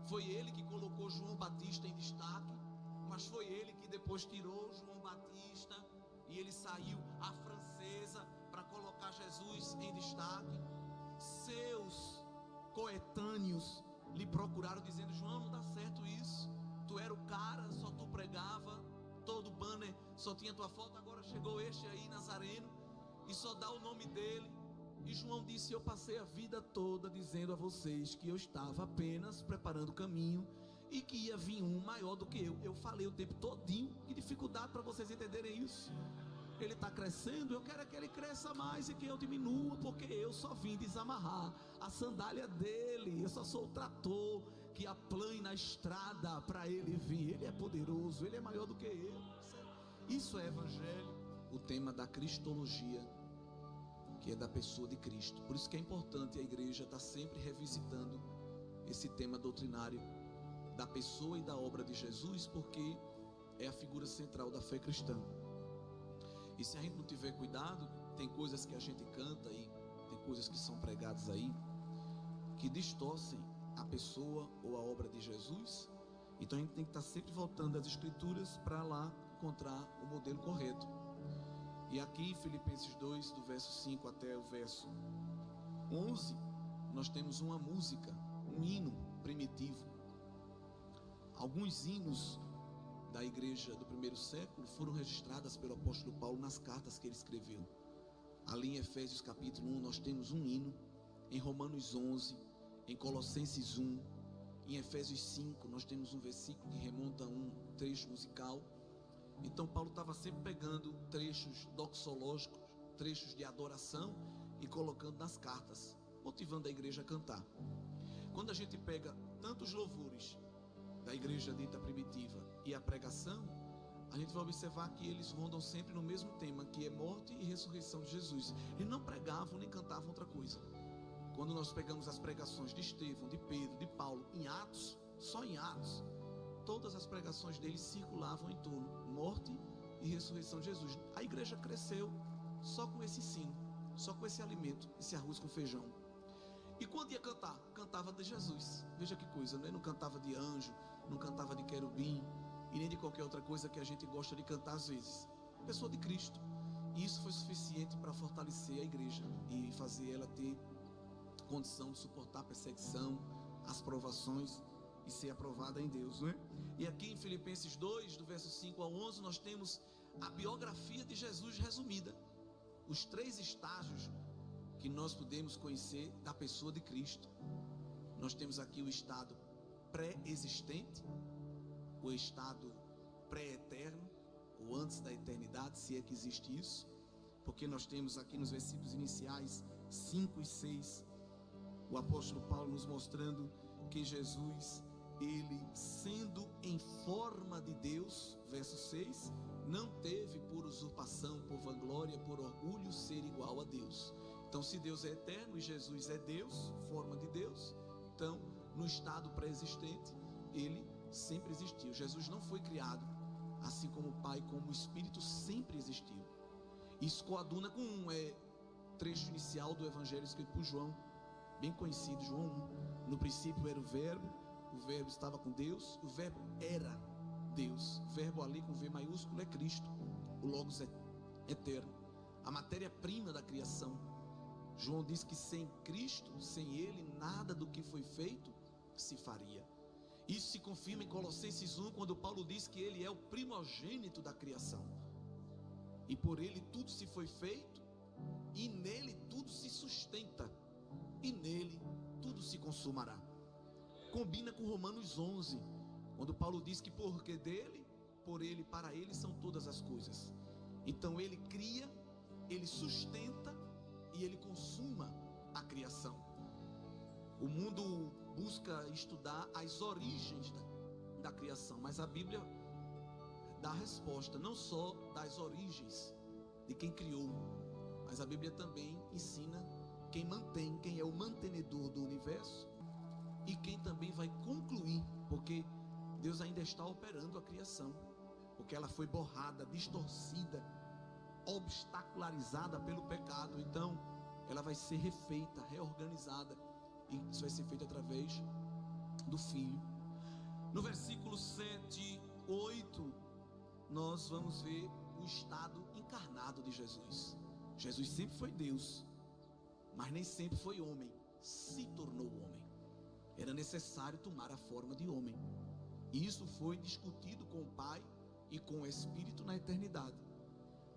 Foi ele que colocou João Batista em destaque, mas foi ele que depois tirou João Batista e ele saiu à francesa para colocar Jesus em destaque. Seus coetâneos lhe procuraram dizendo: João, não dá certo isso, tu era o cara, só tu pregava, todo banner só tinha tua foto, agora chegou este aí, Nazareno, e só dá o nome dele. E João disse: eu passei a vida toda dizendo a vocês que eu estava apenas preparando o caminho e que ia vir um maior do que eu. Eu falei o tempo todinho. Que dificuldade para vocês entenderem isso. Ele está crescendo, eu quero que ele cresça mais e que eu diminua, porque eu só vim desamarrar a sandália dele. Eu só sou o trator que aplana a estrada para ele vir. Ele é poderoso, ele é maior do que eu. Isso é evangelho. O tema da cristologia, que é da pessoa de Cristo. Por isso que é importante a igreja estar sempre revisitando esse tema doutrinário da pessoa e da obra de Jesus, porque é a figura central da fé cristã. E se a gente não tiver cuidado, tem coisas que a gente canta aí, tem coisas que são pregadas aí, que distorcem a pessoa ou a obra de Jesus. Então a gente tem que estar sempre voltando às escrituras para lá encontrar o modelo correto. E aqui em Filipenses 2, do verso 5 até o verso 11, nós temos uma música, um hino primitivo. Alguns hinos da igreja do primeiro século foram registradas pelo apóstolo Paulo nas cartas que ele escreveu. Ali em Efésios capítulo 1 nós temos um hino, em Romanos 11, em Colossenses 1, em Efésios 5 nós temos um versículo que remonta a um trecho musical. Então Paulo estava sempre pegando trechos doxológicos, trechos de adoração e colocando nas cartas, motivando a igreja a cantar. Quando a gente pega tantos louvores da igreja dita primitiva e a pregação, a gente vai observar que eles rondam sempre no mesmo tema, que é morte e ressurreição de Jesus. Eles não pregavam nem cantavam outra coisa. Quando nós pegamos as pregações de Estevão, de Pedro, de Paulo, em Atos, só em Atos, todas as pregações deles circulavam em torno morte e ressurreição de Jesus. A igreja cresceu só com esse ensino, só com esse alimento, esse arroz com feijão. E quando ia cantar, cantava de Jesus. Veja que coisa, né? Não cantava de anjo, não cantava de querubim e nem de qualquer outra coisa que a gente gosta de cantar às vezes. Pessoa de Cristo. E isso foi suficiente para fortalecer a igreja e fazer ela ter condição de suportar a perseguição, as provações e ser aprovada em Deus, não é? E aqui em Filipenses 2, do verso 5 ao 11, nós temos a biografia de Jesus resumida. Os 3 estágios que nós podemos conhecer da pessoa de Cristo. Nós temos aqui o estado pré-existente, o estado pré-eterno, ou antes da eternidade, se é que existe isso, porque nós temos aqui nos versículos iniciais 5 e 6, o apóstolo Paulo nos mostrando que Jesus, ele sendo em forma de Deus, verso 6, não teve por usurpação, por vanglória, por orgulho ser igual a Deus. Então, se Deus é eterno e Jesus é Deus, forma de Deus, então no estado pré-existente ele sempre existiu. Jesus não foi criado, assim como o Pai, como o Espírito sempre existiu. Isso coaduna com um trecho inicial do Evangelho escrito por João, bem conhecido, João 1. No princípio era o verbo estava com Deus, o verbo era Deus. O verbo ali com V maiúsculo é Cristo, o Logos é eterno, a matéria-prima da criação. João diz que sem Cristo, sem Ele, nada do que foi feito se faria. Isso se confirma em Colossenses 1, quando Paulo diz que Ele é o primogênito da criação. E por Ele tudo se foi feito, e nele tudo se sustenta, e nele tudo se consumará. Combina com Romanos 11, quando Paulo diz que porque dele, por Ele, para Ele são todas as coisas. Então Ele cria, Ele sustenta e Ele consuma a criação. O mundo busca estudar as origens da criação, mas a Bíblia dá a resposta, não só das origens de quem criou, mas a Bíblia também ensina quem mantém, quem é o mantenedor do universo e quem também vai concluir, porque Deus ainda está operando a criação, porque ela foi borrada, distorcida, obstacularizada pelo pecado. Então ela vai ser refeita, reorganizada, e isso vai ser feito através do Filho. No versículo 7, 8, nós vamos ver o estado encarnado de Jesus. Jesus sempre foi Deus, mas nem sempre foi homem, se tornou homem. Era necessário tomar a forma de homem. E isso foi discutido com o Pai e com o Espírito na eternidade.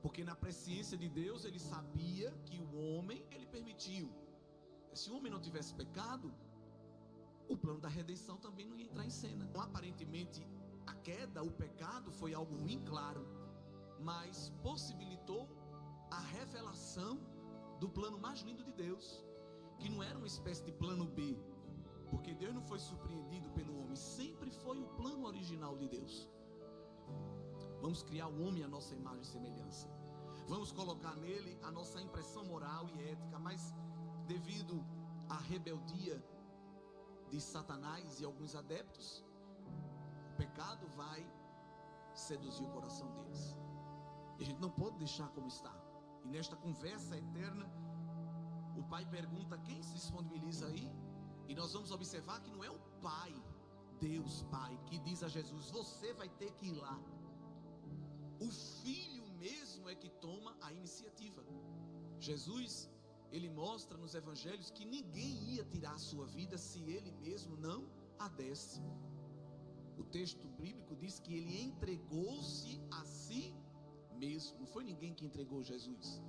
Porque na presciência de Deus ele sabia que o homem, ele permitiu. Se o homem não tivesse pecado, o plano da redenção também não ia entrar em cena. Então, aparentemente, a queda, o pecado foi algo ruim, claro, mas possibilitou a revelação do plano mais lindo de Deus, que não era uma espécie de plano B, porque Deus não foi surpreendido pelo homem, sempre foi o plano original de Deus. Vamos criar o homem à nossa imagem e semelhança, vamos colocar nele a nossa impressão moral e ética, mas devido à rebeldia de Satanás e alguns adeptos, o pecado vai seduzir o coração deles, e a gente não pode deixar como está. E nesta conversa eterna, o Pai pergunta: quem se disponibiliza aí? E nós vamos observar que não é o Pai, Deus Pai, que diz a Jesus: você vai ter que ir lá. O Filho mesmo é que toma a iniciativa. Jesus, ele mostra nos evangelhos que ninguém ia tirar a sua vida se ele mesmo não a desse. O texto bíblico diz que ele entregou-se a si mesmo. Não foi ninguém que entregou Jesus.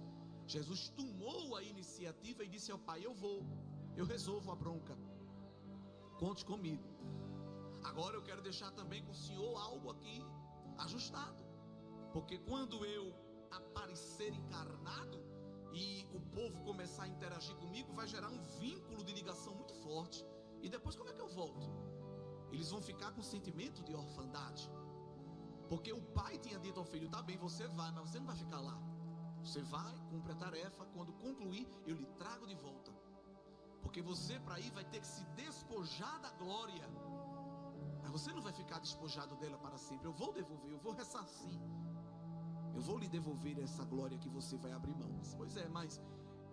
Jesus tomou a iniciativa e disse ao Pai: eu resolvo a bronca, conte comigo. Agora eu quero deixar também com o Senhor algo aqui ajustado, porque quando eu aparecer encarnado e o povo começar a interagir comigo, vai gerar um vínculo de ligação muito forte. E depois como é que eu volto? Eles vão ficar com sentimento de orfandade, porque o pai tinha dito ao filho: tá bem, você vai, mas você não vai ficar lá. Você vai, cumpre a tarefa, quando concluir eu lhe trago de volta. Porque você para ir vai ter que se despojar da glória, mas você não vai ficar despojado dela para sempre. Eu vou devolver, eu vou ressarcir, eu vou lhe devolver essa glória que você vai abrir mão. Pois é, mas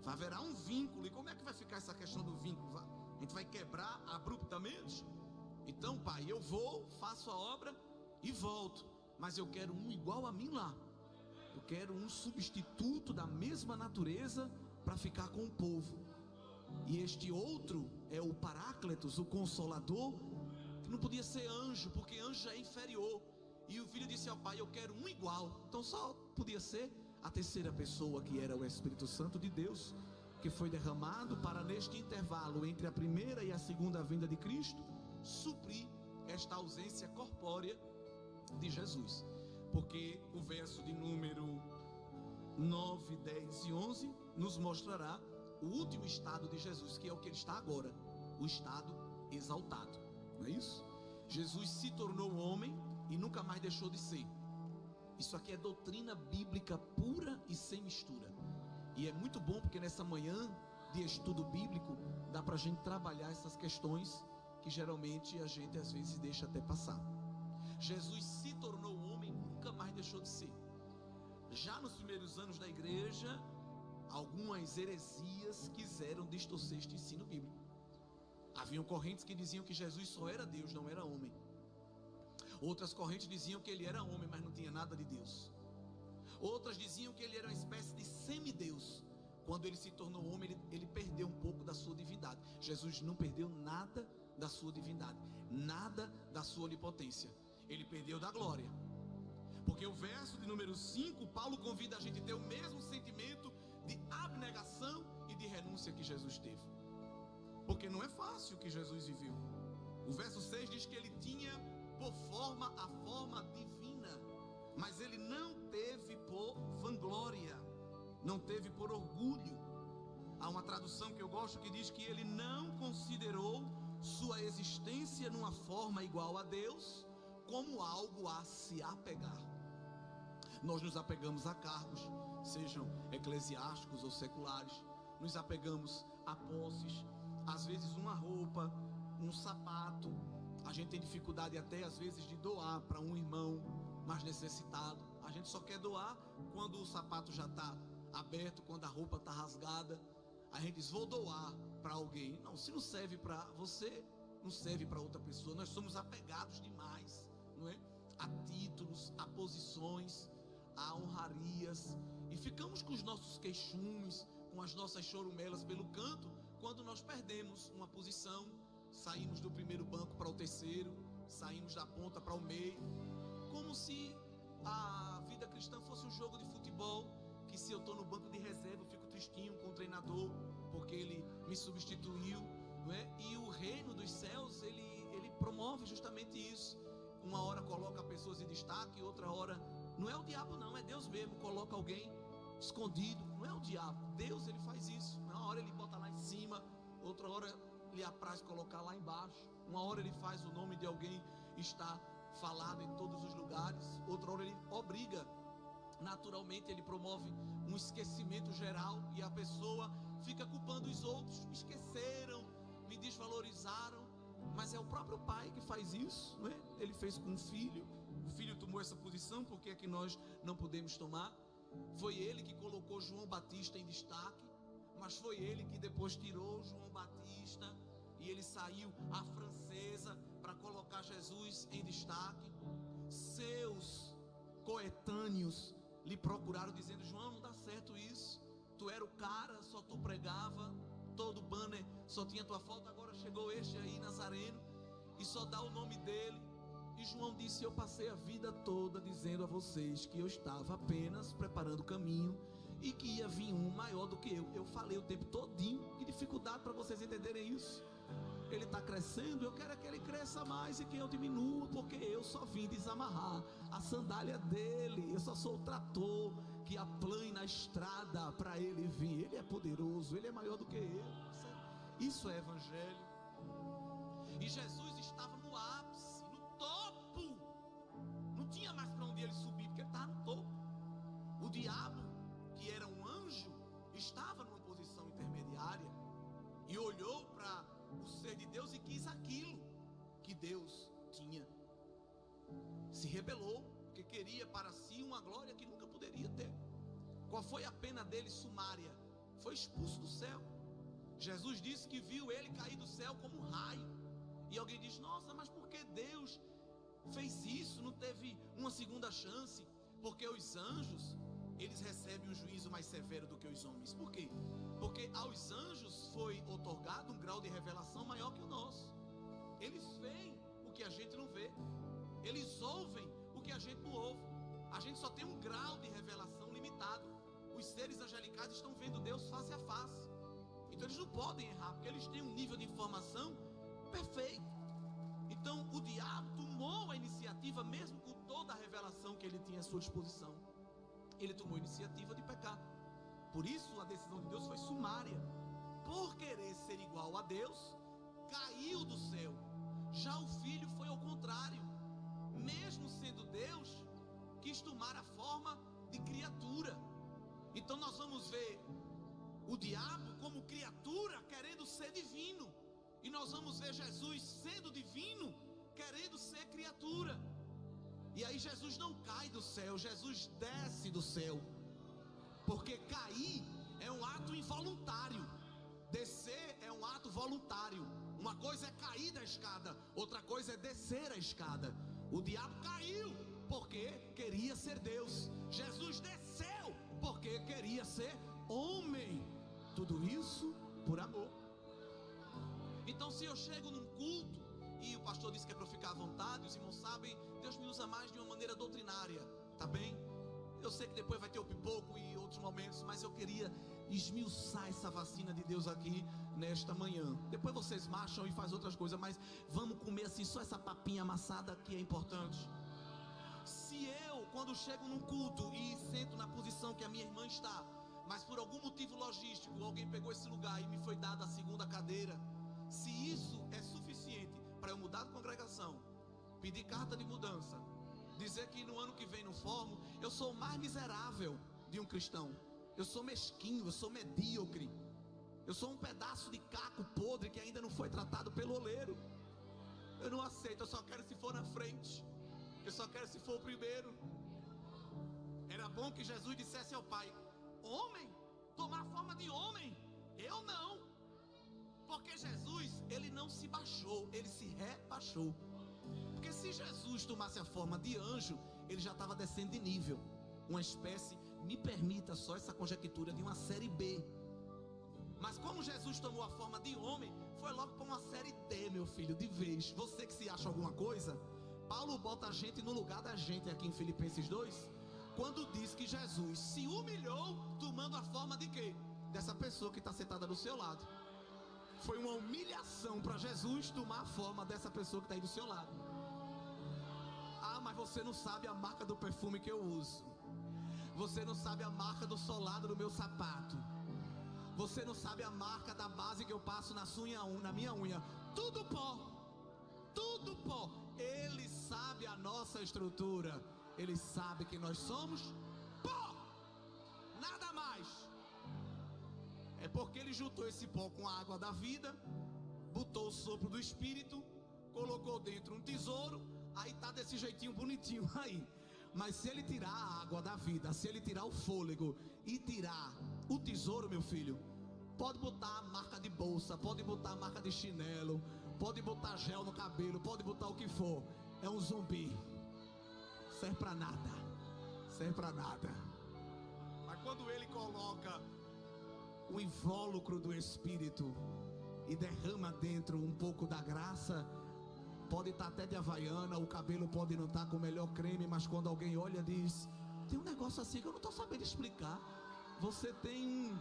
haverá um vínculo. E como é que vai ficar essa questão do vínculo? A gente vai quebrar abruptamente? Então, Pai, eu vou, faço a obra e volto, mas eu quero um igual a mim lá. Eu quero um substituto da mesma natureza para ficar com o povo. E este outro é o Paráclitos, o Consolador, que não podia ser anjo, porque anjo já é inferior. E o filho disse ao pai: eu quero um igual. Então só podia ser a terceira pessoa, que era o Espírito Santo de Deus, que foi derramado para, neste intervalo entre a primeira e a segunda vinda de Cristo, suprir esta ausência corpórea de Jesus. Porque o verso de número 9, 10 e 11 nos mostrará o último estado de Jesus, que é o que ele está agora, o estado exaltado, não é isso? Jesus se tornou homem e nunca mais deixou de ser. Isso aqui é doutrina bíblica pura e sem mistura. E é muito bom porque nessa manhã de estudo bíblico dá para a gente trabalhar essas questões que geralmente a gente às vezes deixa até passar. Jesus se tornou homem, nunca mais deixou de ser. Já nos primeiros anos da igreja, algumas heresias quiseram distorcer este ensino bíblico. Haviam correntes que diziam que Jesus só era Deus, não era homem. Outras correntes diziam que ele era homem, mas não tinha nada de Deus. Outras diziam que ele era uma espécie de semideus. Quando ele se tornou homem, ele perdeu um pouco da sua divindade. Jesus não perdeu nada da sua divindade, nada da sua onipotência. Ele perdeu da glória. Porque o verso de número 5, Paulo convida a gente a ter o mesmo sentimento de abnegação e de renúncia que Jesus teve. Porque não é fácil o que Jesus viveu. O verso 6 diz que ele tinha por forma a forma divina, mas ele não teve por vanglória, não teve por orgulho. Há uma tradução que eu gosto que diz que ele não considerou sua existência numa forma igual a Deus como algo a se apegar. Nós nos apegamos a cargos, sejam eclesiásticos ou seculares, nos apegamos a posses, às vezes uma roupa, um sapato. A gente tem dificuldade até às vezes de doar para um irmão mais necessitado. A gente só quer doar quando o sapato já está aberto, quando a roupa está rasgada. A gente diz: vou doar para alguém. Não, se não serve para você, não serve para outra pessoa. Nós somos apegados demais, não é? A títulos, a posições, a honrarias, e ficamos com os nossos queixumes, com as nossas chorumelas pelo canto, quando nós perdemos uma posição, saímos do primeiro banco para o terceiro, saímos da ponta para o meio, como se a vida cristã fosse um jogo de futebol, que se eu estou no banco de reserva eu fico tristinho com o treinador, porque ele me substituiu, não é? E o reino dos céus, ele promove justamente isso. Uma hora coloca pessoas em destaque, outra hora, não é o diabo não, é Deus mesmo, coloca alguém escondido, não é o diabo, Deus, ele faz isso. Uma hora ele bota lá em cima, outra hora lhe apraz colocar lá embaixo, uma hora ele faz o nome de alguém estar falado em todos os lugares, outra hora ele obriga, naturalmente ele promove um esquecimento geral, e a pessoa fica culpando os outros, me esqueceram, me desvalorizaram, mas é o próprio pai que faz isso, não é? Ele fez com o filho tomou essa posição, por que é que nós não podemos tomar? Foi ele que colocou João Batista em destaque, mas foi ele que depois tirou João Batista e ele saiu à francesa para colocar Jesus em destaque. Seus coetâneos lhe procuraram dizendo: João, não dá certo isso, tu era o cara, só tu pregava, todo banner só tinha tua foto, agora chegou este aí, Nazareno, e só dá o nome dele. E João disse: eu passei a vida toda dizendo a vocês que eu estava apenas preparando o caminho e que ia vir um maior do que eu. Eu falei o tempo todinho, que dificuldade para vocês entenderem isso. Ele está crescendo, eu quero que ele cresça mais e que eu diminua, porque eu só vim desamarrar a sandália dele, eu só sou o trator que aplana a estrada para ele vir. Ele é poderoso, ele é maior do que eu. Isso é evangelho. E Jesus estava no ápice, no topo, não tinha mais para onde ele subir, porque ele estava no topo. O diabo, que era um anjo, estava numa posição intermediária e olhou para o ser de Deus e quis aquilo que Deus tinha. Se rebelou, porque queria para si uma glória que nunca poderia ter. Qual foi a pena dele sumária? Foi expulso do céu. Jesus disse que viu ele cair do céu como um raio. E alguém diz: nossa, mas por que Deus fez isso? Não teve uma segunda chance? Porque os anjos, eles recebem um juízo mais severo do que os homens. Por quê? Porque aos anjos foi otorgado um grau de revelação maior que o nosso. Eles veem o que a gente não vê, eles ouvem o que a gente não ouve. A gente só tem um grau de revelação limitado. Os seres angelicais estão vendo Deus face a face, então eles não podem errar, porque eles têm um nível de informação perfeito. Então o diabo tomou a iniciativa, mesmo com toda a revelação que ele tinha à sua disposição. Ele tomou a iniciativa de pecar. Por isso a decisão de Deus foi sumária. Por querer ser igual a Deus, caiu do céu. Já o filho foi ao contrário. Mesmo sendo Deus, quis tomar a forma de criatura. Então nós vamos ver o diabo como criatura querendo ser divino, e nós vamos ver Jesus sendo divino querendo ser criatura. E aí Jesus não cai do céu, Jesus desce do céu, porque cair é um ato involuntário, descer é um ato voluntário. Uma coisa é cair da escada, outra coisa é descer a escada. O diabo caiu porque queria ser Deus, Jesus desceu porque queria ser homem. Tudo isso por amor. Então, se eu chego num culto e o pastor disse que é para eu ficar à vontade, os irmãos sabem, Deus me usa mais de uma maneira doutrinária, tá bem? Eu sei que depois vai ter o pipoco e outros momentos, mas eu queria esmiuçar essa vacina de Deus aqui nesta manhã. Depois vocês marcham e fazem outras coisas, mas vamos comer assim só essa papinha amassada que é importante. Se eu, quando chego num culto e sento na posição que a minha irmã está, mas por algum motivo logístico alguém pegou esse lugar e me foi dada a segunda cadeira, se isso é suficiente para eu mudar de congregação, pedir carta de mudança, dizer que no ano que vem não formo, eu sou o mais miserável de um cristão. Eu sou mesquinho, eu sou medíocre, eu sou um pedaço de caco podre que ainda não foi tratado pelo oleiro. Eu não aceito, eu só quero se for na frente, eu só quero se for o primeiro. Era bom que Jesus dissesse ao Pai: homem, tomar forma de homem, eu não. Porque Jesus, ele não se baixou, ele se rebaixou. Porque se Jesus tomasse a forma de anjo, ele já estava descendo de nível. Uma espécie, me permita só essa conjectura, de uma série B. Mas como Jesus tomou a forma de homem, foi logo para uma série D, meu filho, de vez. Você que se acha alguma coisa, Paulo bota a gente no lugar da gente aqui em Filipenses 2, quando diz que Jesus se humilhou tomando a forma de quê? Dessa pessoa que está sentada do seu lado. Foi uma humilhação para Jesus tomar a forma dessa pessoa que está aí do seu lado. Ah, mas você não sabe a marca do perfume que eu uso. Você não sabe a marca do solado do meu sapato. Você não sabe a marca da base que eu passo na minha unha. Tudo pó. Tudo pó. Ele sabe a nossa estrutura. Ele sabe que nós somos pó. Nada mais. É porque ele juntou esse pó com a água da vida, botou o sopro do Espírito, colocou dentro um tesouro, aí tá desse jeitinho bonitinho aí. Mas se ele tirar a água da vida, se ele tirar o fôlego e tirar o tesouro, meu filho, pode botar a marca de bolsa, pode botar a marca de chinelo, pode botar gel no cabelo, pode botar o que for, é um zumbi. Serve pra nada. Serve pra nada. Mas quando ele coloca o invólucro do Espírito e derrama dentro um pouco da graça, pode estar até de havaiana, o cabelo pode não estar com o melhor creme, mas quando alguém olha diz, tem um negócio assim que eu não estou sabendo explicar. Você tem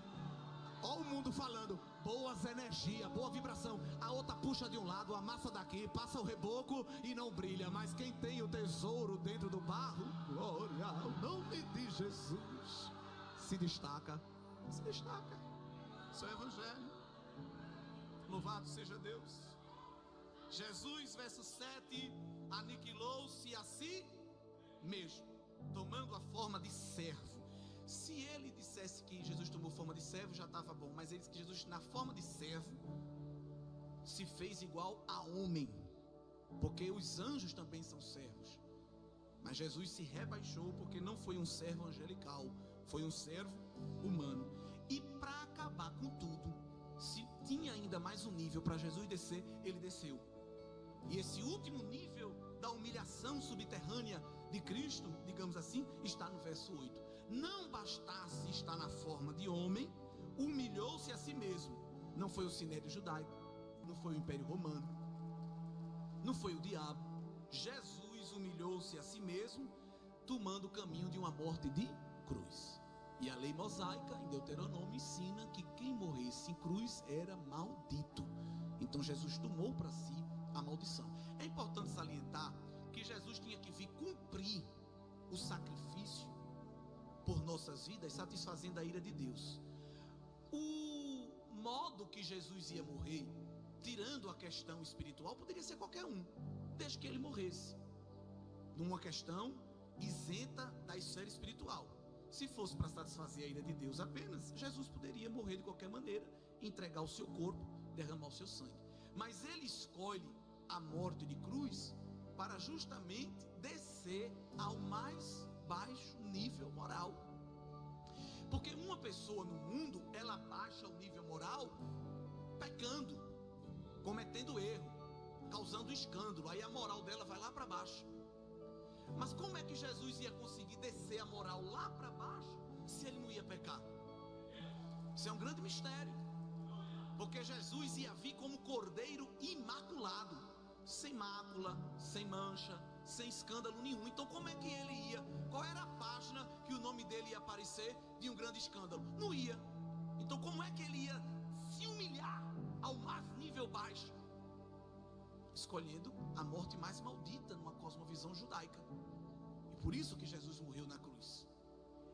ó o mundo falando, boas energias, boa vibração. A outra puxa de um lado, amassa daqui, passa o reboco e não brilha. Mas quem tem o tesouro dentro do barro, glória ao nome de Jesus, se destaca. Se destaca. Isso é evangelho. Louvado seja Deus. Jesus, verso 7, aniquilou-se a si mesmo, tomando a forma de servo. Se ele dissesse que Jesus tomou forma de servo, já estava bom. Mas ele disse que Jesus, na forma de servo, se fez igual a homem, porque os anjos também são servos. Mas Jesus se rebaixou, porque não foi um servo angelical, foi um servo humano. E para acabar com tudo, se tinha ainda mais um nível para Jesus descer, ele desceu. E esse último nível da humilhação subterrânea de Cristo, digamos assim, está no verso 8. Não bastasse estar na forma de homem, humilhou-se a si mesmo. Não foi o sinédrio judaico, não foi o Império Romano, não foi o diabo. Jesus humilhou-se a si mesmo, tomando o caminho de uma morte de cruz. E a lei mosaica, em Deuteronômio, ensina que quem morresse em cruz era maldito. Então Jesus tomou para si a maldição. É importante salientar que Jesus tinha que vir cumprir o sacrifício por nossas vidas, satisfazendo a ira de Deus. O modo que Jesus ia morrer, tirando a questão espiritual, poderia ser qualquer um, desde que ele morresse numa questão isenta da esfera espiritual. Se fosse para satisfazer a ira de Deus apenas, Jesus poderia morrer de qualquer maneira, entregar o seu corpo, derramar o seu sangue. Mas ele escolhe a morte de cruz para justamente descer ao mais baixo nível moral. Porque uma pessoa no mundo, ela baixa o nível moral pecando, cometendo erro, causando escândalo. Aí a moral dela vai lá para baixo. Mas como é que Jesus ia conseguir descer a moral lá para baixo se ele não ia pecar? Isso é um grande mistério. Porque Jesus ia vir como cordeiro imaculado, sem mácula, sem mancha, sem escândalo nenhum. Então como é que ele ia? Qual era a página que o nome dele ia aparecer de um grande escândalo? Não ia. Então como é que ele ia se humilhar ao mais nível baixo? Escolhendo a morte mais maldita numa cosmovisão judaica. E por isso que Jesus morreu na cruz.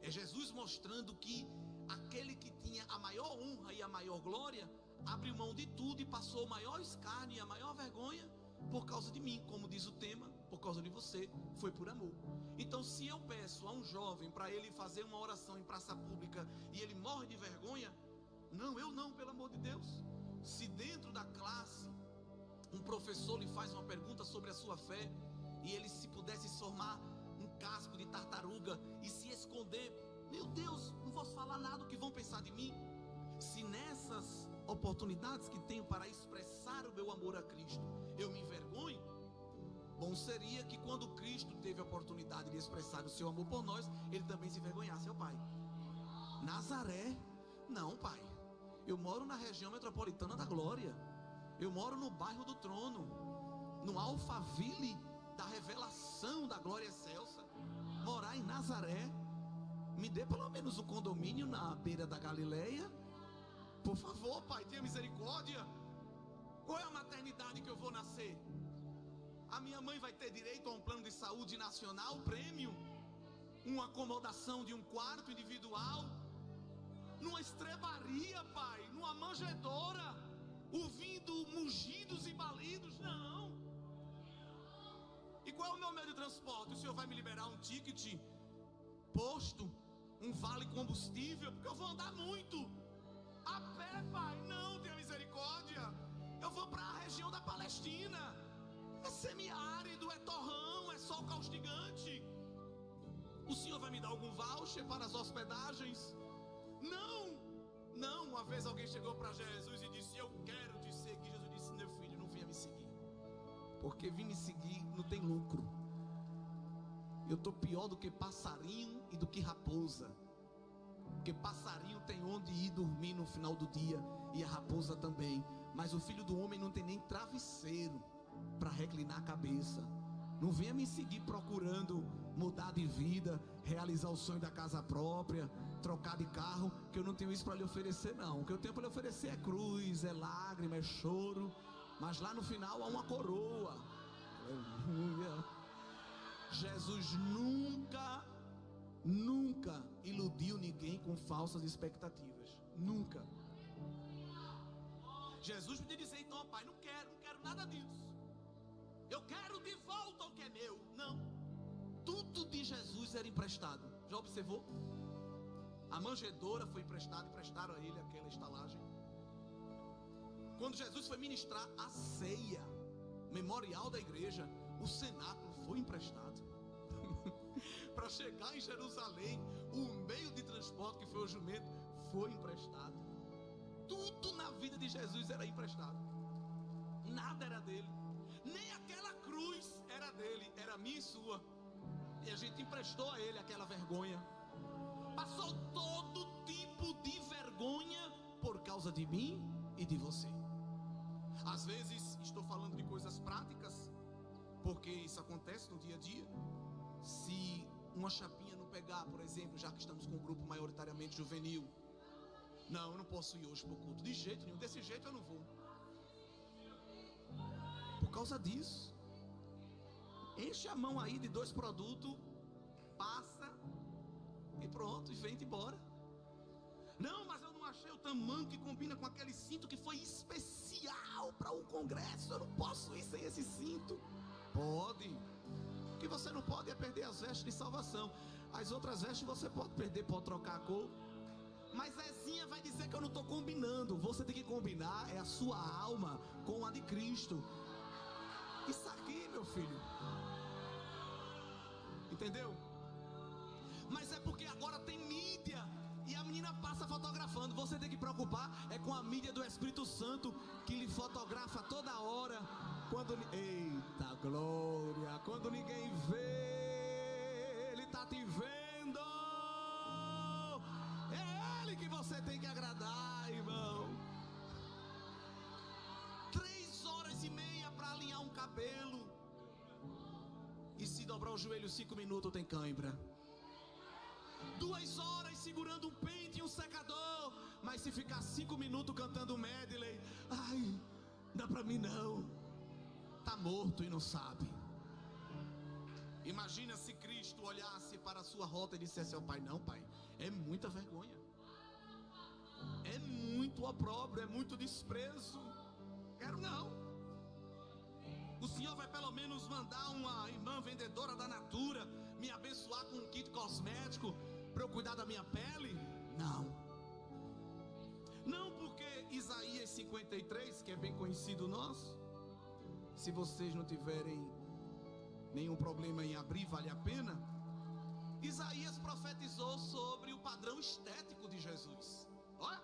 É Jesus mostrando que aquele que tinha a maior honra e a maior glória abriu mão de tudo e passou o maior escárnio e a maior vergonha por causa de mim. Como diz o tema, por causa de você, foi por amor. Então se eu peço a um jovem para ele fazer uma oração em praça pública e ele morre de vergonha, não, eu não, pelo amor de Deus. Se dentro da classe um professor lhe faz uma pergunta sobre a sua fé e ele, se pudesse formar um casco de tartaruga e se esconder, meu Deus, não posso falar nada, o que vão pensar de mim? Se nessas oportunidades que tenho para expressar o meu amor a Cristo, eu me envergonho, bom seria que quando Cristo teve a oportunidade de expressar o seu amor por nós, Ele também se envergonhasse, ó Pai. Nazaré, não, Pai, eu moro na região metropolitana da glória, eu moro no bairro do Trono, no Alphaville da revelação da glória excelsa. Morar em Nazaré, me dê pelo menos um condomínio na beira da Galileia, por favor, Pai, tenha misericórdia. Qual é a maternidade que eu vou nascer? A minha mãe vai ter direito a um plano de saúde nacional, prêmio, uma acomodação de um quarto individual, numa estrebaria, Pai, numa manjedoura, ouvindo mugidos e balidos? Não. E qual é o meu meio de transporte? O Senhor vai me liberar um ticket posto, um vale combustível, porque eu vou andar muito a pé, Pai? Não, tenha misericórdia. Eu vou para a região da Palestina, é semiárido, é torrão, é sol caustigante. O Senhor vai me dar algum voucher para as hospedagens? Não, não. Uma vez alguém chegou para Jesus e disse: eu quero te seguir. Jesus disse: meu filho, não venha me seguir, porque vir me seguir não tem lucro. Eu estou pior do que passarinho e do que raposa, porque passarinho tem onde ir dormir no final do dia, e a raposa também, mas o Filho do Homem não tem nem travesseiro para reclinar a cabeça. Não venha me seguir procurando mudar de vida, realizar o sonho da casa própria, trocar de carro, que eu não tenho isso para lhe oferecer, não. O que eu tenho para lhe oferecer é cruz, é lágrima, é choro, mas lá no final há uma coroa. Aleluia. Jesus nunca iludiu ninguém com falsas expectativas. Nunca. Jesus podia dizer: então, Pai, não quero nada disso, eu quero de volta o que é meu. Não. Tudo de Jesus era emprestado. Já observou? A manjedoura foi emprestada, emprestaram a ele aquela estalagem. Quando Jesus foi ministrar a ceia memorial da igreja, o cenáculo foi emprestado. Para chegar em Jerusalém, o meio de transporte, que foi o jumento, foi emprestado. Tudo na vida de Jesus era emprestado. Nada era dele. Nem aquela cruz era dele, era minha e sua. E a gente emprestou a ele aquela vergonha. Passou todo tipo de vergonha por causa de mim e de você. Às vezes estou falando de coisas práticas, porque isso acontece no dia a dia. Se uma chapinha não pegar, por exemplo, já que estamos com um grupo maioritariamente juvenil, não, eu não posso ir hoje para o culto, de jeito nenhum, desse jeito eu não vou. Por causa disso, enche a mão aí de 2 produtos, passa e pronto, e vem embora. Não, mas eu não achei o tamanho que combina com aquele cinto que foi especial para o congresso, eu não posso ir sem esse cinto. Pode. O que você não pode é perder as vestes de salvação. As outras vestes você pode perder, pode trocar a cor, mas Zezinha vai dizer que eu não estou combinando. Você tem que combinar é a sua alma com a de Cristo. Isso aqui, meu filho, entendeu? Mas é porque agora tem mídia e a menina passa fotografando. Você tem que preocupar é com a mídia do Espírito Santo, que lhe fotografa toda hora. Quando, eita glória, quando ninguém vê, ele está te vendo. É ele que você tem que agradar, irmão. 3h30 para alinhar um cabelo, e se dobrar o joelho 5 minutos tem cãibra. 2 horas segurando um pente e um secador, mas se ficar 5 minutos cantando medley, ai, dá pra mim não. Tá morto e não sabe. Imagina se Cristo olhasse para a sua rota e dissesse ao Pai: não, Pai, é muita vergonha, é muito opróbrio, é muito desprezo, quero não. O Senhor vai pelo menos mandar uma irmã vendedora da Natura me abençoar com um kit cosmético para eu cuidar da minha pele? Não. Não, porque Isaías 53, que é bem conhecido nosso, se vocês não tiverem nenhum problema em abrir, vale a pena. Isaías profetizou sobre o padrão estético de Jesus. Olha,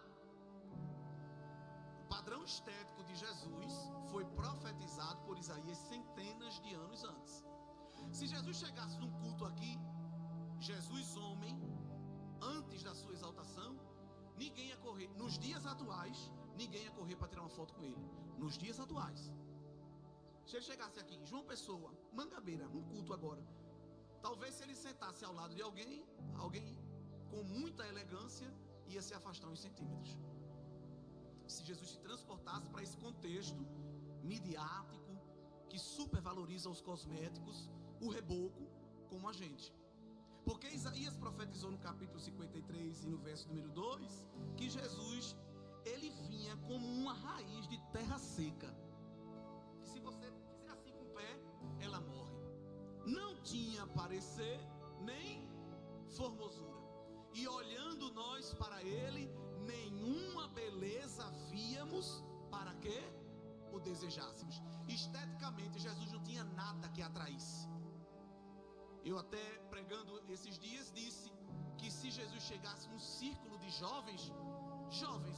estético de Jesus foi profetizado por Isaías centenas de anos antes. Se Jesus chegasse num culto aqui, Jesus homem, antes da sua exaltação, ninguém ia correr. Nos dias atuais, ninguém ia correr para tirar uma foto com ele. Nos dias atuais. Se ele chegasse aqui, João Pessoa, Mangabeira, um culto agora, talvez se ele sentasse ao lado de alguém com muita elegância, ia se afastar uns centímetros. Se Jesus se transportasse para esse contexto midiático, que supervaloriza os cosméticos, o reboco, como a gente. Porque Isaías profetizou no capítulo 53 e no verso número 2, que Jesus, ele vinha como uma raiz de terra seca, que se você fizer assim com o pé, ela morre. Não tinha parecer nem formosura, e olhando nós para ele, nenhuma beleza víamos para que o desejássemos. Esteticamente, Jesus não tinha nada que atraísse. Eu até pregando esses dias disse que se Jesus chegasse num círculo de jovens,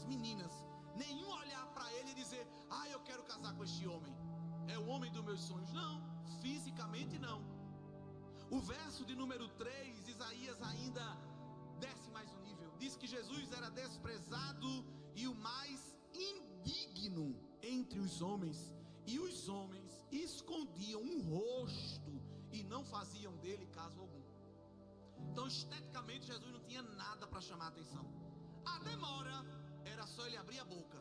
meninas, nenhum olhar para ele e dizer: eu quero casar com este homem, é o homem dos meus sonhos. Não, fisicamente não. O verso de número 3, Isaías ainda desce mais um nível. Diz que Jesus era desprezado e o mais indigno entre os homens, e os homens escondiam um rosto e não faziam dele caso algum. Então, esteticamente, Jesus não tinha nada para chamar a atenção. A demora era só ele abrir a boca.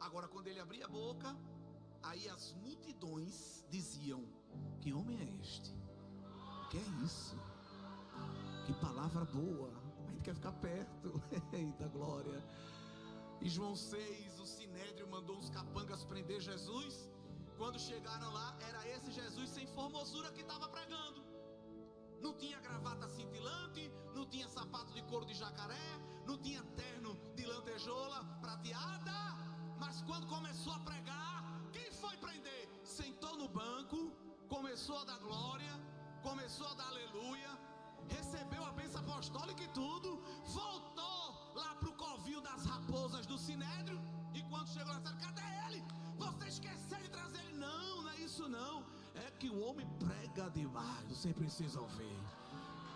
Agora, quando ele abria a boca, aí as multidões diziam: que homem é este? Que é isso? Que palavra boa! A gente quer ficar perto. Eita glória! Em João 6, o Sinédrio mandou uns capangas prender Jesus. Quando chegaram lá, era esse Jesus sem formosura que estava pregando. Não tinha gravata cintilante, não tinha sapato de couro de jacaré, não tinha terno de lantejoula prateada. Mas quando começou a pregar, quem foi prender? Sentou no banco, começou a dar glória, começou a dar aleluia, recebeu a bênção apostólica e tudo, voltou lá para o covil das raposas do Sinédrio. E quando chegou lá, disseram: cadê ele? Você esqueceu de trazer ele. Não, não é isso não. É que o homem prega demais, você precisa ouvir.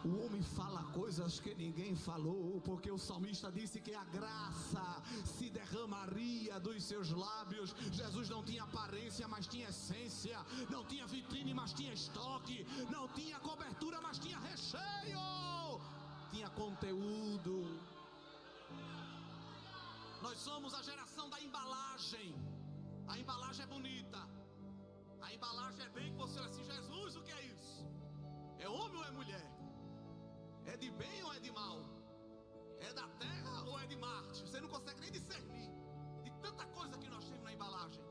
O homem fala coisas que ninguém falou, porque o salmista disse que a graça se derramaria dos seus lábios. Jesus não tinha aparência, mas tinha essência. Não tinha vitrine, mas tinha estoque. Não tinha cobertura, mas tinha recheio. Tinha conteúdo. Nós somos a geração da embalagem. A embalagem é bonita. A embalagem é bem que você olha assim: Jesus, o que é isso? É homem ou é mulher? É de bem ou é de mal? É da terra ou é de Marte? Você não consegue nem discernir de tanta coisa que nós temos na embalagem.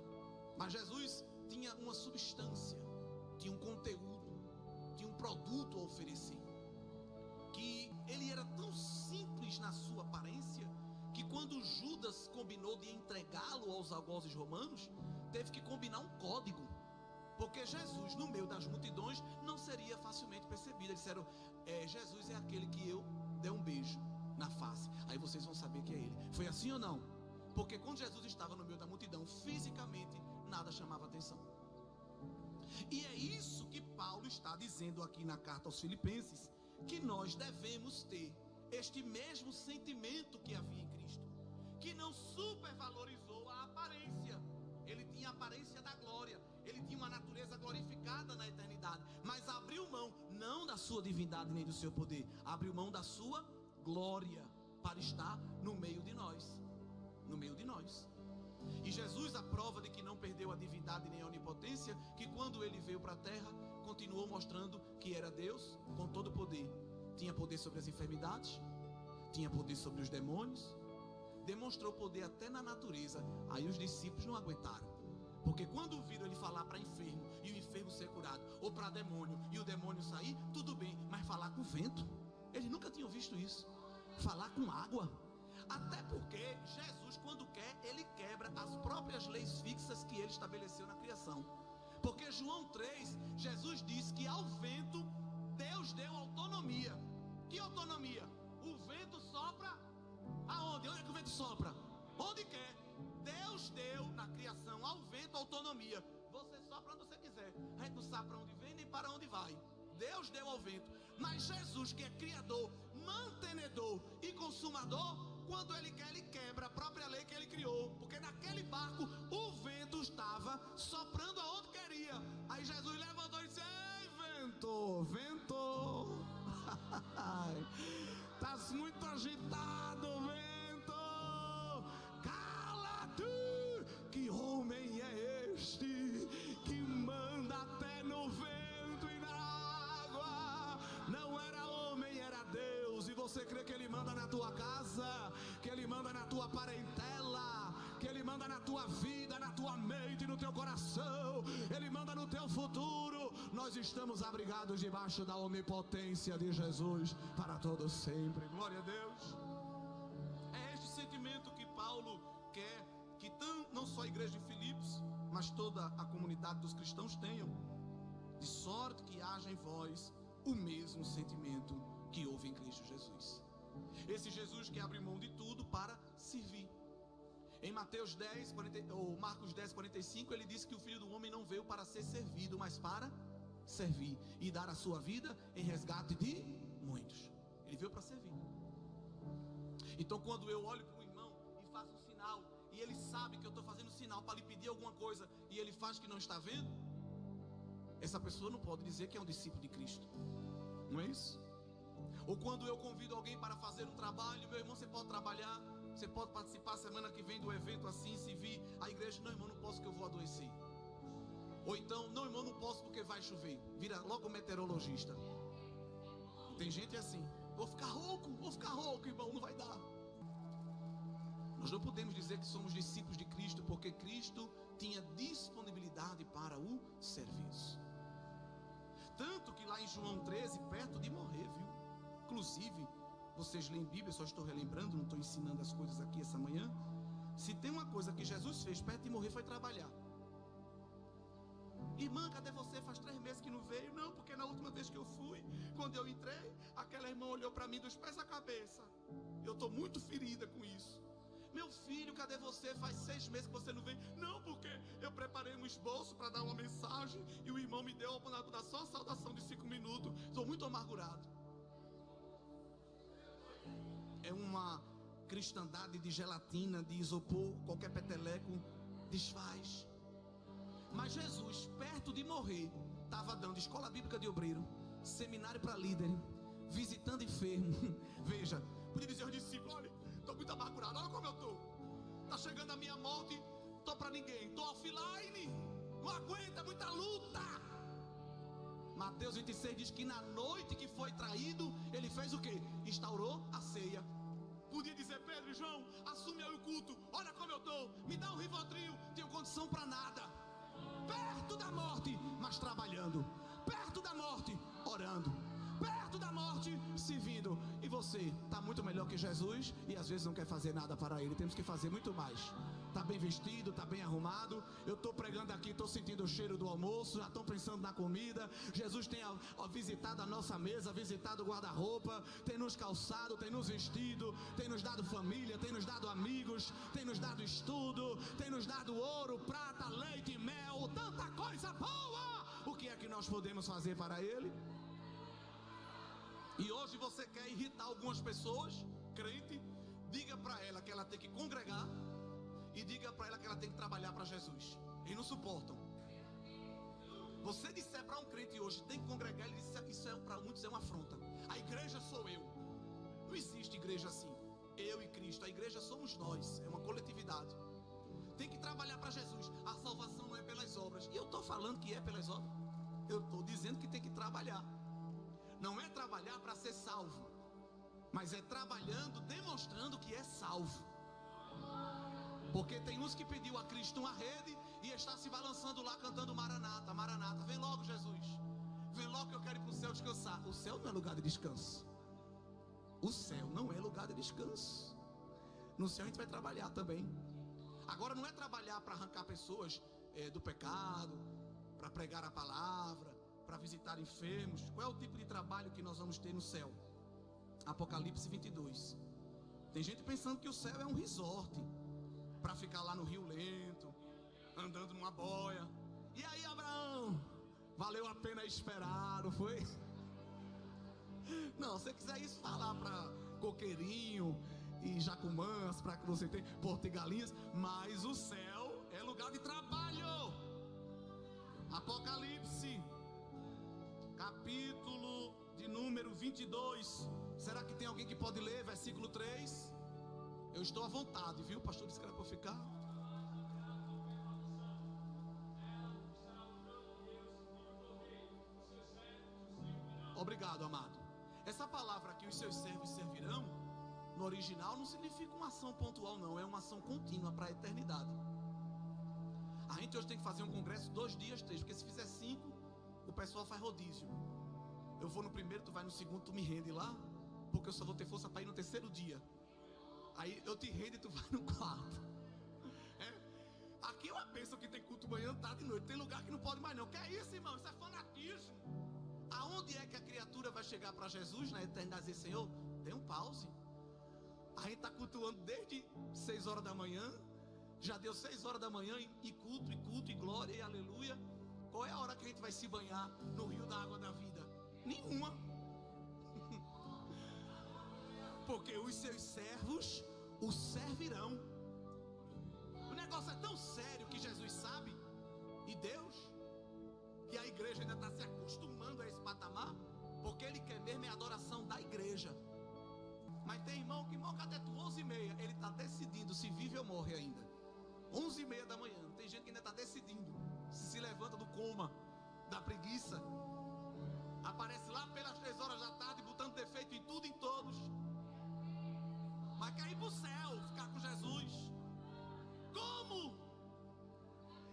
Mas Jesus tinha uma substância, tinha um conteúdo, tinha um produto a oferecer, que ele era tão simples na sua aparência, que quando Judas combinou de entregá-lo aos algozes romanos, teve que combinar um código, porque Jesus, no meio das multidões, não seria facilmente percebido. Eles disseram: Jesus é aquele que eu dei um beijo na face, aí vocês vão saber que é ele. Foi assim ou não? Porque quando Jesus estava no meio da multidão, fisicamente nada chamava atenção. E é isso que Paulo está dizendo aqui na carta aos Filipenses, que nós devemos ter este mesmo sentimento que havia em Cristo, que não supervalorizou a aparência. Ele tinha a aparência da glória, ele tinha uma natureza glorificada na eternidade, mas abriu mão não da sua divindade nem do seu poder, abriu mão da sua glória para estar no meio de nós. No meio de nós. E Jesus, a prova de que não perdeu a divindade nem a onipotência, que quando ele veio para a terra, continuou mostrando que era Deus com todo o poder. Tinha poder sobre as enfermidades, tinha poder sobre os demônios, demonstrou poder até na natureza. Aí os discípulos não aguentaram, porque quando viram ele falar para enfermo e o enfermo ser curado, ou para demônio e o demônio sair, tudo bem, mas falar com vento, eles nunca tinham visto isso. Falar com água. Até porque Jesus, quando quer, ele quebra as próprias leis fixas que ele estabeleceu na criação. Porque João 3, Jesus diz que ao vento Deus deu autonomia. Que autonomia? O vento sopra aonde? Onde é que o vento sopra? Onde quer. Deus deu na criação ao vento autonomia. Você sopra onde você quiser. A gente não sabe para onde vem nem para onde vai. Deus deu ao vento. Mas Jesus, que é criador, mantenedor e consumador, quando ele quer, ele quebra a própria lei que ele criou. Porque naquele barco o vento estava soprando aonde queria. Aí Jesus levantou e disse: ei, vento, vento, estás muito agitado, vento, cala-te. Que homem é este que manda até no vento e na água? Não era homem, era Deus. E você crê que ele manda na tua casa, que ele manda na tua parentela, que ele manda na tua vida, na tua mente, no teu coração, ele manda no teu futuro. Nós estamos abrigados debaixo da onipotência de Jesus para todo sempre. Glória a Deus. É este sentimento que Paulo quer que não só a igreja de Filipos, mas toda a comunidade dos cristãos tenham, de sorte que haja em vós o mesmo sentimento que houve em Cristo Jesus. Esse Jesus que abre mão de tudo para servir. Em Mateus 10, ou Marcos 10, 45, ele disse que o Filho do Homem não veio para ser servido, mas para servir e dar a sua vida em resgate de muitos. Ele veio para servir. Então, quando eu olho para o irmão e faço um sinal, e ele sabe que eu estou fazendo sinal para lhe pedir alguma coisa, e ele faz que não está vendo, essa pessoa não pode dizer que é um discípulo de Cristo. Não é isso? Ou quando eu convido alguém para fazer um trabalho: meu irmão, você pode trabalhar, você pode participar semana que vem do evento assim, se vir a igreja. Não, irmão, não posso que eu vou adoecer. Ou então, não, irmão, não posso porque vai chover. Vira logo meteorologista. Tem gente assim: vou ficar rouco, irmão, não vai dar. Nós não podemos dizer que somos discípulos de Cristo, porque Cristo tinha disponibilidade para o serviço. Tanto que lá em João 13, perto de morrer, viu? Inclusive, vocês leem Bíblia, só estou relembrando, não estou ensinando as coisas aqui essa manhã. Se tem uma coisa que Jesus fez perto de morrer, foi trabalhar. Irmã, cadê você? Faz 3 meses que não veio. Não, porque na última vez que eu fui, quando eu entrei, aquela irmã olhou para mim dos pés à cabeça. Eu estou muito ferida com isso. Meu filho, cadê você? Faz 6 meses que você não vem. Não, porque eu preparei um esboço para dar uma mensagem e o irmão me deu para dar só a saudação de 5 minutos. Estou muito amargurado. É uma cristandade de gelatina, de isopor, qualquer peteleco desfaz. Mas Jesus, perto de morrer, estava dando escola bíblica de obreiro, seminário para líder, visitando enfermo. Veja, podia dizer aos discípulos: olha, estou muito amargurado, olha como eu estou. Está chegando a minha morte, estou para ninguém, estou offline, não aguenta, muita luta. Mateus 26 diz que na noite que foi traído, ele fez o quê? Instaurou a ceia. Podia dizer: Pedro e João, assume aí o culto, olha como eu estou, me dá um Rivotril, tenho condição para nada. Perto da morte, mas trabalhando. Perto da morte, orando. Perto da morte, servindo. E você está muito melhor que Jesus e às vezes não quer fazer nada para Ele. Temos que fazer muito mais. Está bem vestido, está bem arrumado. Eu estou pregando aqui, estou sentindo o cheiro do almoço, já estou pensando na comida. Jesus tem visitado a nossa mesa, visitado o guarda-roupa, tem nos calçado, tem nos vestido, tem nos dado família, tem nos dado amigos, tem nos dado estudo, tem nos dado ouro, prata, leite, mel, tanta coisa boa. O que é que nós podemos fazer para Ele? E hoje você quer irritar algumas pessoas, crente, diga para ela que ela tem que congregar e diga para ela que ela tem que trabalhar para Jesus. Eles não suportam. Você disser para um crente hoje: tem que congregar, ele diz: isso para muitos é uma afronta. A igreja sou eu. Não existe igreja assim. Eu e Cristo, a igreja somos nós, é uma coletividade. Tem que trabalhar para Jesus. A salvação não é pelas obras. E eu estou falando que é pelas obras. Eu estou dizendo que tem que trabalhar. Não é trabalhar para ser salvo, mas é trabalhando, demonstrando que é salvo. Porque tem uns que pediu a Cristo uma rede e está se balançando lá cantando Maranata, Maranata, vem logo Jesus, vem logo que eu quero ir para o céu descansar. O céu não é lugar de descanso. O céu não é lugar de descanso. No céu a gente vai trabalhar também. Agora não é trabalhar para arrancar pessoas do pecado, para pregar a palavra, para visitar enfermos. Qual é o tipo de trabalho que nós vamos ter no céu? Apocalipse 22. Tem gente pensando que o céu é um resort. para ficar lá no rio lento, andando numa boia. E aí, Abraão, valeu a pena esperar, não foi? Não, se você quiser isso, falar para Coqueirinho e Jacumãs, para que você tenha Porto e Galinhas. Mas o céu é lugar de trabalho. Apocalipse, capítulo de número 22. Será que tem alguém que pode ler? Versículo 3. Eu estou à vontade, viu? O pastor disse que era para ficar. Obrigado, amado. Essa palavra aqui, os seus servos servirão, no original não significa uma ação pontual, não. É uma ação contínua para a eternidade. A gente hoje tem que fazer um congresso 2 dias, 3, porque se fizer 5, o pessoal faz rodízio. Eu vou no primeiro, tu vai no segundo, tu me rende lá, porque eu só vou ter força para ir no 3º dia. Aí eu te rendo e tu vai no 4. Aqui é uma bênção que tem culto manhã, tarde e noite. Tem lugar que não pode mais não. Que é isso, irmão? Isso é fanatismo. Aonde é que a criatura vai chegar para Jesus na eternidade e dizer: Senhor, dê um pause. A gente está cultuando desde 6 horas da manhã. Já deu 6 horas da manhã e culto, e glória, e aleluia. Qual é a hora que a gente vai se banhar no rio da água da vida? Nenhuma. Porque os seus servos o servirão. O negócio é tão sério que Jesus sabe, e Deus, que a igreja ainda está se acostumando a esse patamar, porque Ele quer mesmo é a adoração da igreja. Mas tem irmão que morre até 11h30, ele está decidindo se vive ou morre ainda. 11h30 da manhã, tem gente que ainda está decidindo, se levanta do coma, da preguiça, aparece lá pelas 3 horas da tarde, botando defeito em tudo e em todos. Vai cair para o céu, ficar com Jesus. Como?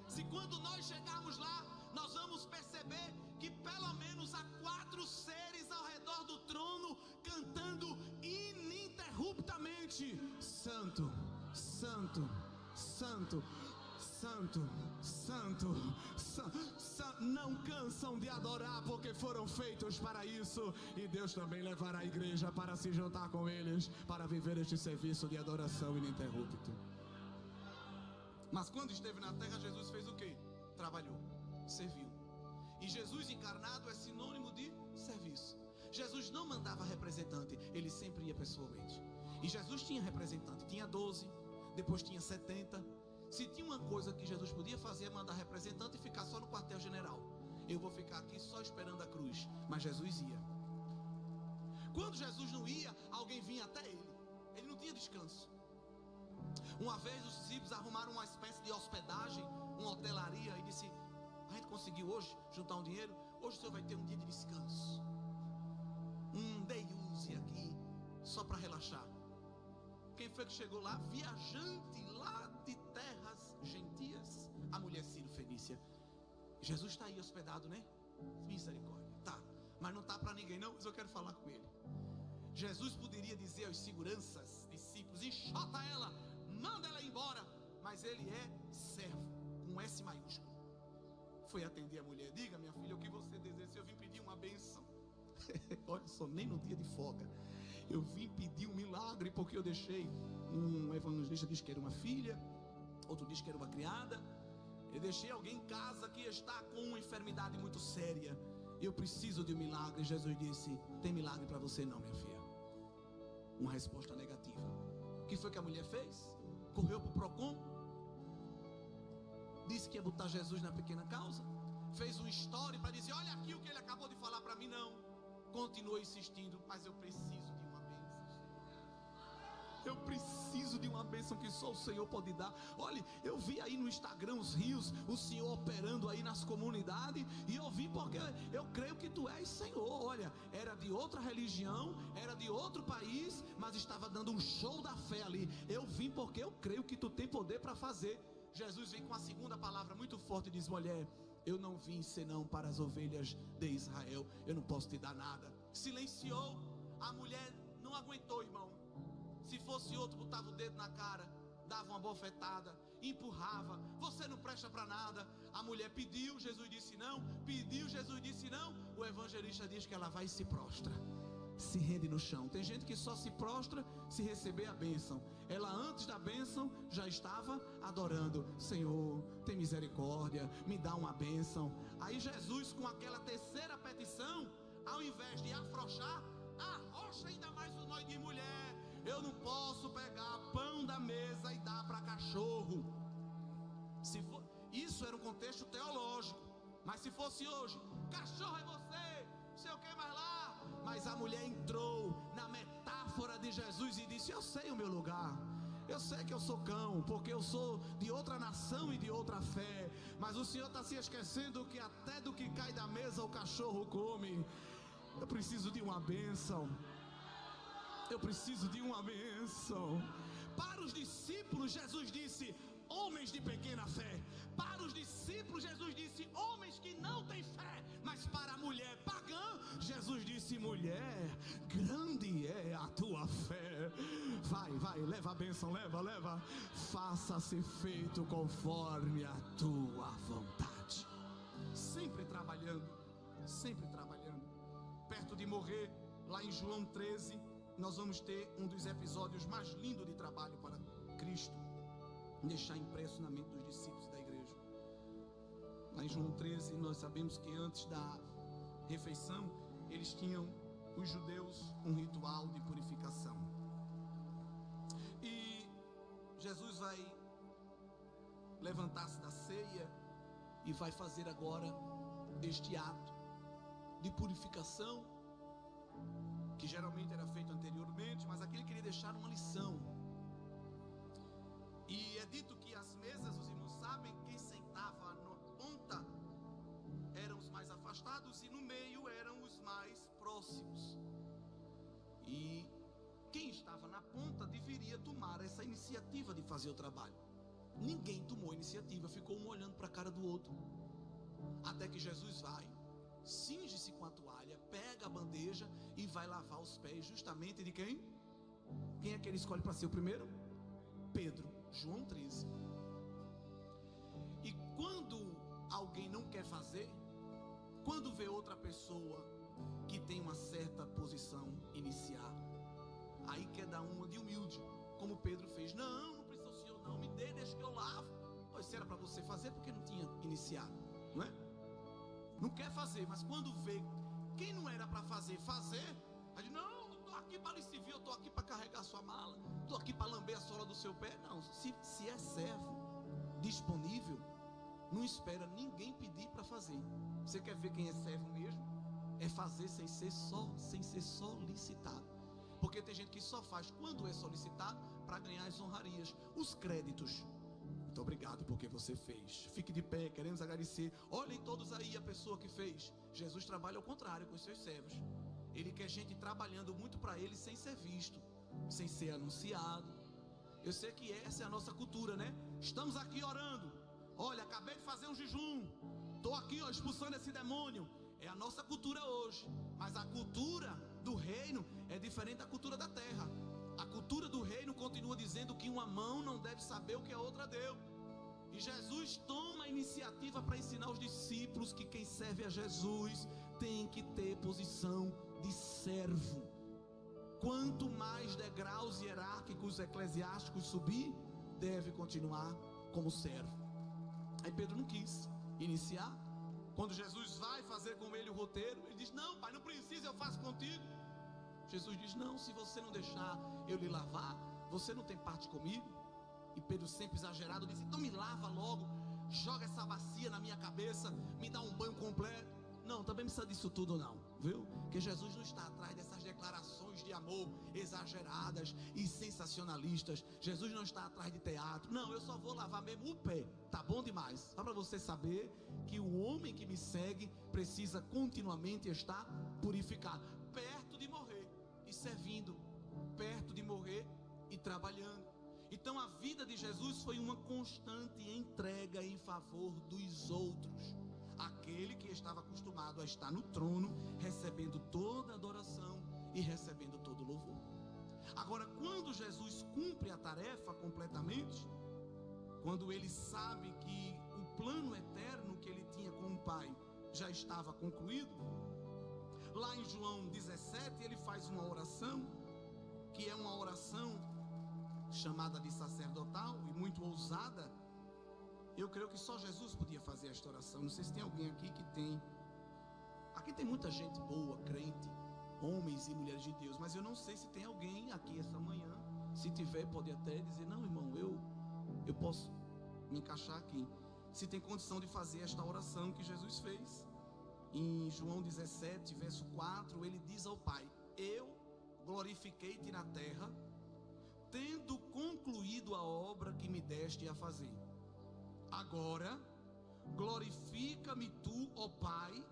Se quando nós chegarmos lá, nós vamos perceber que pelo menos há 4 seres ao redor do trono, cantando ininterruptamente: Santo, Santo, Santo, Santo, Santo, Santo. Não cansam de adorar, porque foram feitos para isso. E Deus também levará a igreja para se juntar com eles, para viver este serviço de adoração ininterrupto. Mas quando esteve na terra, Jesus fez o quê? Trabalhou, serviu. E Jesus encarnado é sinônimo de serviço. Jesus não mandava representante, ele sempre ia pessoalmente. E Jesus tinha representante, tinha 12, depois tinha 70. Se tinha uma coisa que Jesus podia fazer, é mandar representante e ficar só no quartel-general. Eu vou ficar aqui só esperando a cruz. Mas Jesus ia. Quando Jesus não ia, alguém vinha até ele. Ele não tinha descanso. Uma vez os discípulos arrumaram uma espécie de hospedagem, uma hotelaria, e disse: a gente conseguiu hoje juntar um dinheiro, hoje o senhor vai ter um dia de descanso, um day use aqui, só para relaxar. Quem foi que chegou lá? Viajante lá de terras gentias, a mulher Ciro-fenícia. Jesus está aí hospedado, né? Misericórdia, tá, mas não está para ninguém não, mas eu quero falar com ele. Jesus poderia dizer aos seguranças, discípulos: enxota ela, manda ela embora. Mas ele é servo, com S maiúsculo. Foi atender a mulher: diga, minha filha, o que você deseja? Eu vim pedir uma bênção. Olha só, nem no dia de folga. Eu vim pedir um milagre, porque eu deixei, um evangelista disse que era uma filha, outro disse que era uma criada. Eu deixei alguém em casa que está com uma enfermidade muito séria. Eu preciso de um milagre. Jesus disse: tem milagre para você não, minha filha. Uma resposta negativa. O que foi que a mulher fez? Correu para o Procon, disse que ia botar Jesus na pequena causa, fez um story para dizer: olha aqui o que ele acabou de falar para mim. Não, continuou insistindo: mas eu preciso de uma bênção. Eu preciso de uma bênção que só o Senhor pode dar. Olha, eu vi aí no Instagram os rios, o Senhor operando aí nas comunidades, e eu vi porque eu creio que Tu és Senhor. Olha, era de outra religião, era de outro país, mas estava dando um show da fé ali. Eu vim porque eu creio que Tu tem poder para fazer. Jesus vem com a segunda palavra muito forte e diz: mulher, eu não vim senão para as ovelhas de Israel, eu não posso te dar nada. Silenciou. A mulher não aguentou, irmão. Se fosse outro, botava o dedo na cara, dava uma bofetada, empurrava: você não presta para nada. A mulher pediu, Jesus disse não. Pediu, Jesus disse não. O evangelista diz que ela vai e se prostra. se rende no chão. Tem gente que só se prostra se receber a bênção. Ela antes da bênção já estava adorando. Senhor, tem misericórdia, me dá uma bênção. Aí Jesus, com aquela terceira petição, ao invés de afrouxar, arrocha ainda mais o nó de mulher. Eu não posso pegar pão da mesa e dar para cachorro. Isso era um contexto teológico. Mas se fosse hoje, cachorro é você, não sei o que mais lá. Mas a mulher entrou na metáfora de Jesus e disse: eu sei o meu lugar. Eu sei que eu sou cão, porque eu sou de outra nação e de outra fé. Mas o Senhor está se esquecendo que até do que cai da mesa o cachorro come. Eu preciso de uma bênção. Eu preciso de uma bênção. Para os discípulos, Jesus disse: homens de pequena fé. Para os discípulos, Jesus disse: homens que não têm fé. Mas para a mulher pagã, Jesus disse: mulher, grande é a tua fé. Vai, leva a bênção, leva. Faça-se feito conforme a tua vontade. Sempre trabalhando. Perto de morrer, lá em João 13, nós vamos ter um dos episódios mais lindos de trabalho para Cristo deixar impresso na mente dos discípulos da igreja. Lá em João 13, nós sabemos que antes da refeição, eles tinham, os judeus, um ritual de purificação. E Jesus vai levantar-se da ceia e vai fazer agora este ato de purificação, que geralmente era feito anteriormente, mas aqui ele queria deixar uma lição. E é dito que as mesas, os irmãos sabem, quem sentava na ponta eram os mais afastados e no meio eram os mais próximos. E quem estava na ponta deveria tomar essa iniciativa de fazer o trabalho. Ninguém tomou a iniciativa, ficou um olhando para a cara do outro. Até que Jesus vai, cinge-se com a toalha, pega a bandeja e vai lavar os pés justamente de quem? Quem é que ele escolhe para ser o primeiro? Pedro, João 13. E quando alguém não quer fazer, quando vê outra pessoa que tem uma certa posição iniciar, aí quer dar uma de humilde, como Pedro fez. Não precisa o senhor não, me dê, deixa que eu lavo. Pois se era para você fazer, porque não tinha iniciado, não é? Não quer fazer, mas quando vê quem não era para fazer, aí diz: não estou aqui para lhe servir, eu estou aqui para carregar a sua mala, estou aqui para lamber a sola do seu pé. Não, se é servo disponível, não espera ninguém pedir para fazer. Você quer ver quem é servo mesmo? É fazer sem ser solicitado. Porque tem gente que só faz quando é solicitado para ganhar as honrarias, os créditos. Muito obrigado porque você fez. Fique de pé, queremos agradecer. Olhem todos aí a pessoa que fez. Jesus trabalha ao contrário com os seus servos. Ele quer gente trabalhando muito para ele sem ser visto, sem ser anunciado. Eu sei que essa é a nossa cultura, né? Estamos aqui orando. Olha, acabei de fazer um jejum. Estou aqui expulsando esse demônio. É a nossa cultura hoje. Mas a cultura do reino é diferente da cultura da terra. A cultura do reino continua dizendo que uma mão não deve saber o que a outra deu. E Jesus toma a iniciativa para ensinar os discípulos que quem serve a Jesus tem que ter posição de servo. Quanto mais degraus hierárquicos eclesiásticos subir, deve continuar como servo. Aí Pedro não quis iniciar. Quando Jesus vai fazer com ele o roteiro, ele diz: não, pai, não precisa, eu faço contigo. Jesus diz: não, se você não deixar eu lhe lavar, você não tem parte comigo. E Pedro, sempre exagerado, diz: então me lava logo, joga essa bacia na minha cabeça, me dá um banho completo. Não, também não precisa disso tudo não, viu? Porque Jesus não está atrás dessas declarações de amor exageradas e sensacionalistas. Jesus não está atrás de teatro. Não, eu só vou lavar mesmo o pé, tá bom demais. Só para você saber que o homem que me segue precisa continuamente estar purificado, perto de morrer e servindo, perto de morrer e trabalhando. Então a vida de Jesus foi uma constante entrega em favor dos outros. Aquele que estava acostumado a estar no trono, recebendo toda a adoração e recebendo todo o louvor. Agora, quando Jesus cumpre a tarefa completamente, quando ele sabe que o plano eterno que ele tinha com o Pai já estava concluído, Lá em João 17, ele faz uma oração, que é uma oração chamada de sacerdotal e muito ousada. Eu creio que só Jesus podia fazer esta oração. Não sei se tem alguém aqui que tem. Aqui tem muita gente boa, crente, homens e mulheres de Deus, mas eu não sei se tem alguém aqui essa manhã. Se tiver, pode até dizer: não, irmão, eu posso me encaixar aqui. Se tem condição de fazer esta oração que Jesus fez. Em João 17, verso 4, ele diz ao Pai: eu glorifiquei-te na terra, tendo concluído a obra que me deste a fazer. Agora, glorifica-me tu, ó Pai,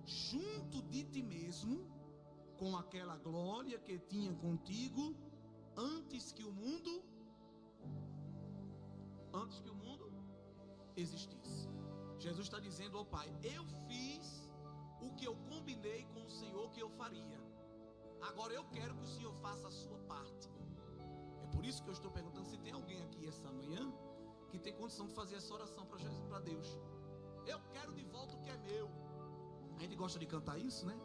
junto de ti mesmo, com aquela glória que tinha contigo antes que o mundo existisse. Jesus está dizendo ao Pai: eu fiz o que eu combinei com o Senhor que eu faria. Agora eu quero que o Senhor faça a sua parte. É por isso que eu estou perguntando se tem alguém aqui essa manhã que tem condição de fazer essa oração para Deus. Eu quero de volta o que é meu. A gente gosta de cantar isso, né?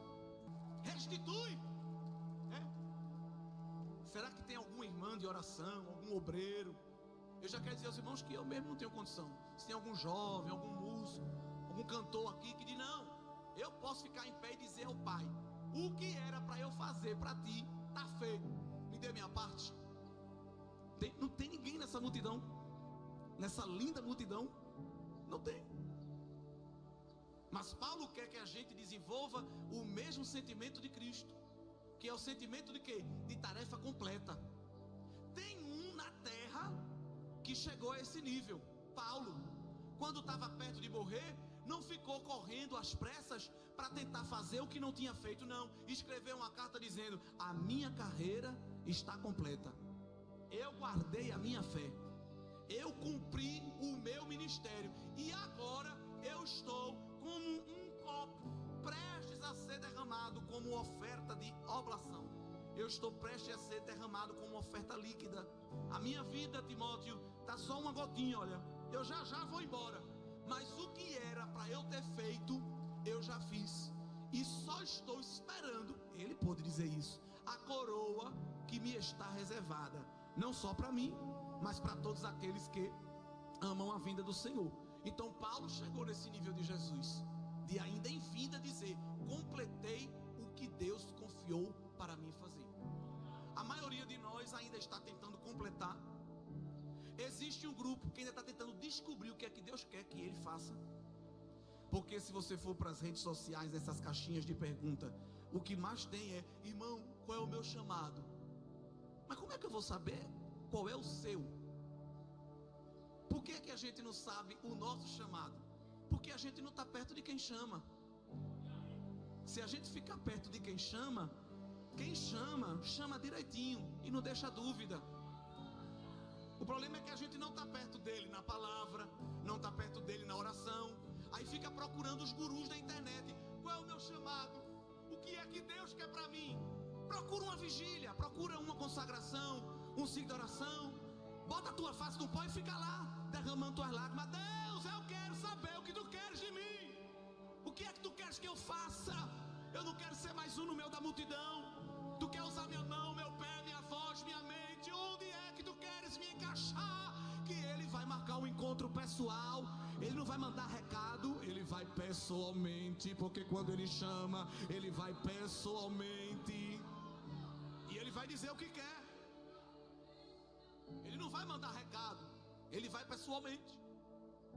Restitui. Será que tem alguma irmã de oração, algum obreiro? Eu já quero dizer aos irmãos que eu mesmo não tenho condição. Se tem algum jovem, algum músico, algum cantor aqui que diz: não, eu posso ficar em pé e dizer ao Pai: o que era para eu fazer para ti, está feito, me dê minha parte. Não tem ninguém nessa multidão, nessa linda multidão, não tem. Mas Paulo quer que a gente desenvolva o mesmo sentimento de Cristo, que é o sentimento de quê? De tarefa completa. Tem um na terra que chegou a esse nível. Paulo, quando estava perto de morrer, não ficou correndo às pressas para tentar fazer o que não tinha feito, não. Escreveu uma carta dizendo: a minha carreira está completa, eu guardei a minha fé, eu cumpri o meu ministério, e agora eu estou como um copo prestes a ser derramado como oferta de oblação. Eu estou prestes a ser derramado como oferta líquida. A minha vida, Timóteo, está só uma gotinha, olha. Eu já vou embora. Mas o que era para eu ter feito, eu já fiz. E só estou esperando, ele pôde dizer isso, a coroa que me está reservada. Não só para mim, mas para todos aqueles que amam a vinda do Senhor. Então Paulo chegou nesse nível de Jesus, de ainda em vida dizer: completei o que Deus confiou para mim fazer. A maioria de nós ainda está tentando completar. Existe um grupo que ainda está tentando descobrir o que é que Deus quer que ele faça. Porque se você for para as redes sociais, nessas caixinhas de pergunta, o que mais tem é: irmão, qual é o meu chamado? Mas como é que eu vou saber qual é o seu? Por que é que a gente não sabe o nosso chamado? Porque a gente não está perto de quem chama. Se a gente ficar perto de quem chama chama direitinho e não deixa dúvida. O problema é que a gente não está perto dele na palavra, não está perto dele na oração. Aí fica procurando os gurus da internet. Qual é o meu chamado? O que é que Deus quer para mim? Procura uma vigília, procura uma consagração, um ciclo de oração. Bota a tua face no pó e fica lá, derramando tuas lágrimas. Deus, eu quero saber o que tu queres de mim. O que é que tu queres que eu faça? Eu não quero ser mais um no meio da multidão. Tu quer usar minha mão, meu pé, minha voz, minha mente? Onde é que tu queres me encaixar? Que ele vai marcar um encontro pessoal. Ele não vai mandar recado, ele vai pessoalmente. Porque quando ele chama, ele vai pessoalmente. E ele vai dizer o que quer. Ele não vai mandar recado, ele vai pessoalmente.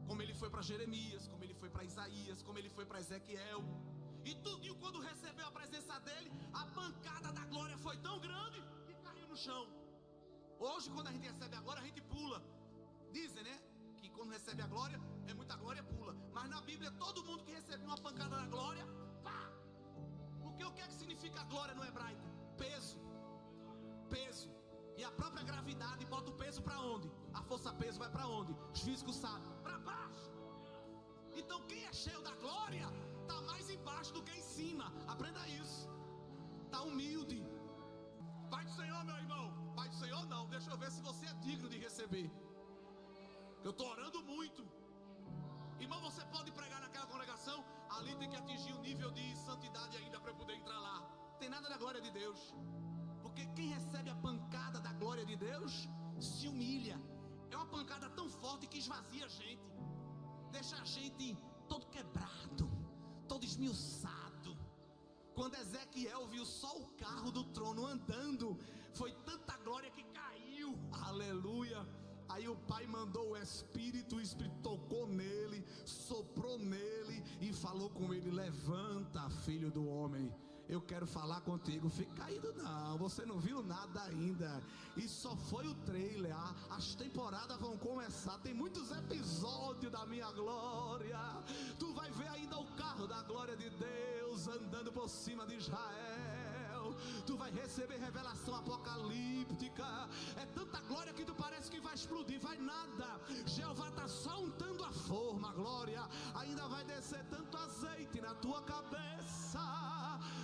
Como ele foi para Jeremias, como ele foi para Isaías, como ele foi para Ezequiel. E tudinho, quando recebeu a presença dele, a pancada da glória foi tão grande que caiu no chão. Hoje, quando a gente recebe a glória, a gente pula. Dizem, né, que quando recebe a glória, é muita glória, pula. Mas na Bíblia, todo mundo que recebe uma pancada da glória, pá! Porque o que é que significa a glória no hebraico? Peso. Peso. E a própria gravidade bota o peso para onde? A força peso vai para onde? Os físicos sabem, para baixo. Então quem é cheio da glória está mais embaixo do que em cima. Aprenda isso. Está humilde. Pai do Senhor, meu irmão. Pai do Senhor não, deixa eu ver se você é digno de receber. Eu estou orando muito. Irmão, você pode pregar naquela congregação: a Ali tem que atingir o nível de santidade ainda para poder entrar lá. Tem nada da glória de Deus. Porque quem recebe a pancada da glória de Deus se humilha. É uma pancada tão forte que esvazia a gente, deixa a gente todo quebrado, todo esmiuçado. Quando Ezequiel viu só o carro do trono andando, foi tanta glória que caiu. Aleluia. Aí o pai mandou o Espírito tocou nele, soprou nele e falou com ele: levanta, filho do homem, eu quero falar contigo. Fica caído não, você não viu nada ainda. E só foi o trailer. As temporadas vão começar. Tem muitos episódios da minha glória. Tu vai ver ainda o carro da glória de Deus andando por cima de Israel. Tu vai receber revelação apocalíptica. É tanta glória que tu parece que vai explodir. Vai nada. Jeová está só untando a forma. Glória. Ainda vai descer tanto azeite na tua cabeça.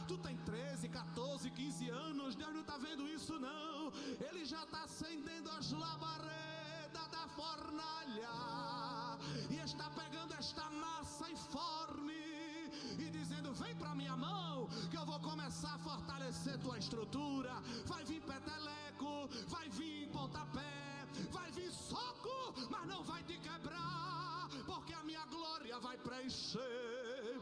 Tu tem 13, 14, 15 anos, Deus não está vendo isso não. Ele já está acendendo as labaredas da fornalha e está pegando esta massa informe e dizendo: vem para minha mão que eu vou começar a fortalecer tua estrutura. Vai vir peteleco, vai vir pontapé, vai vir soco, mas não vai te quebrar, porque a minha glória vai preencher.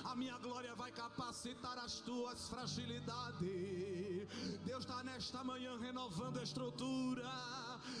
A minha glória vai capacitar as tuas fragilidades. Deus está nesta manhã renovando a estrutura.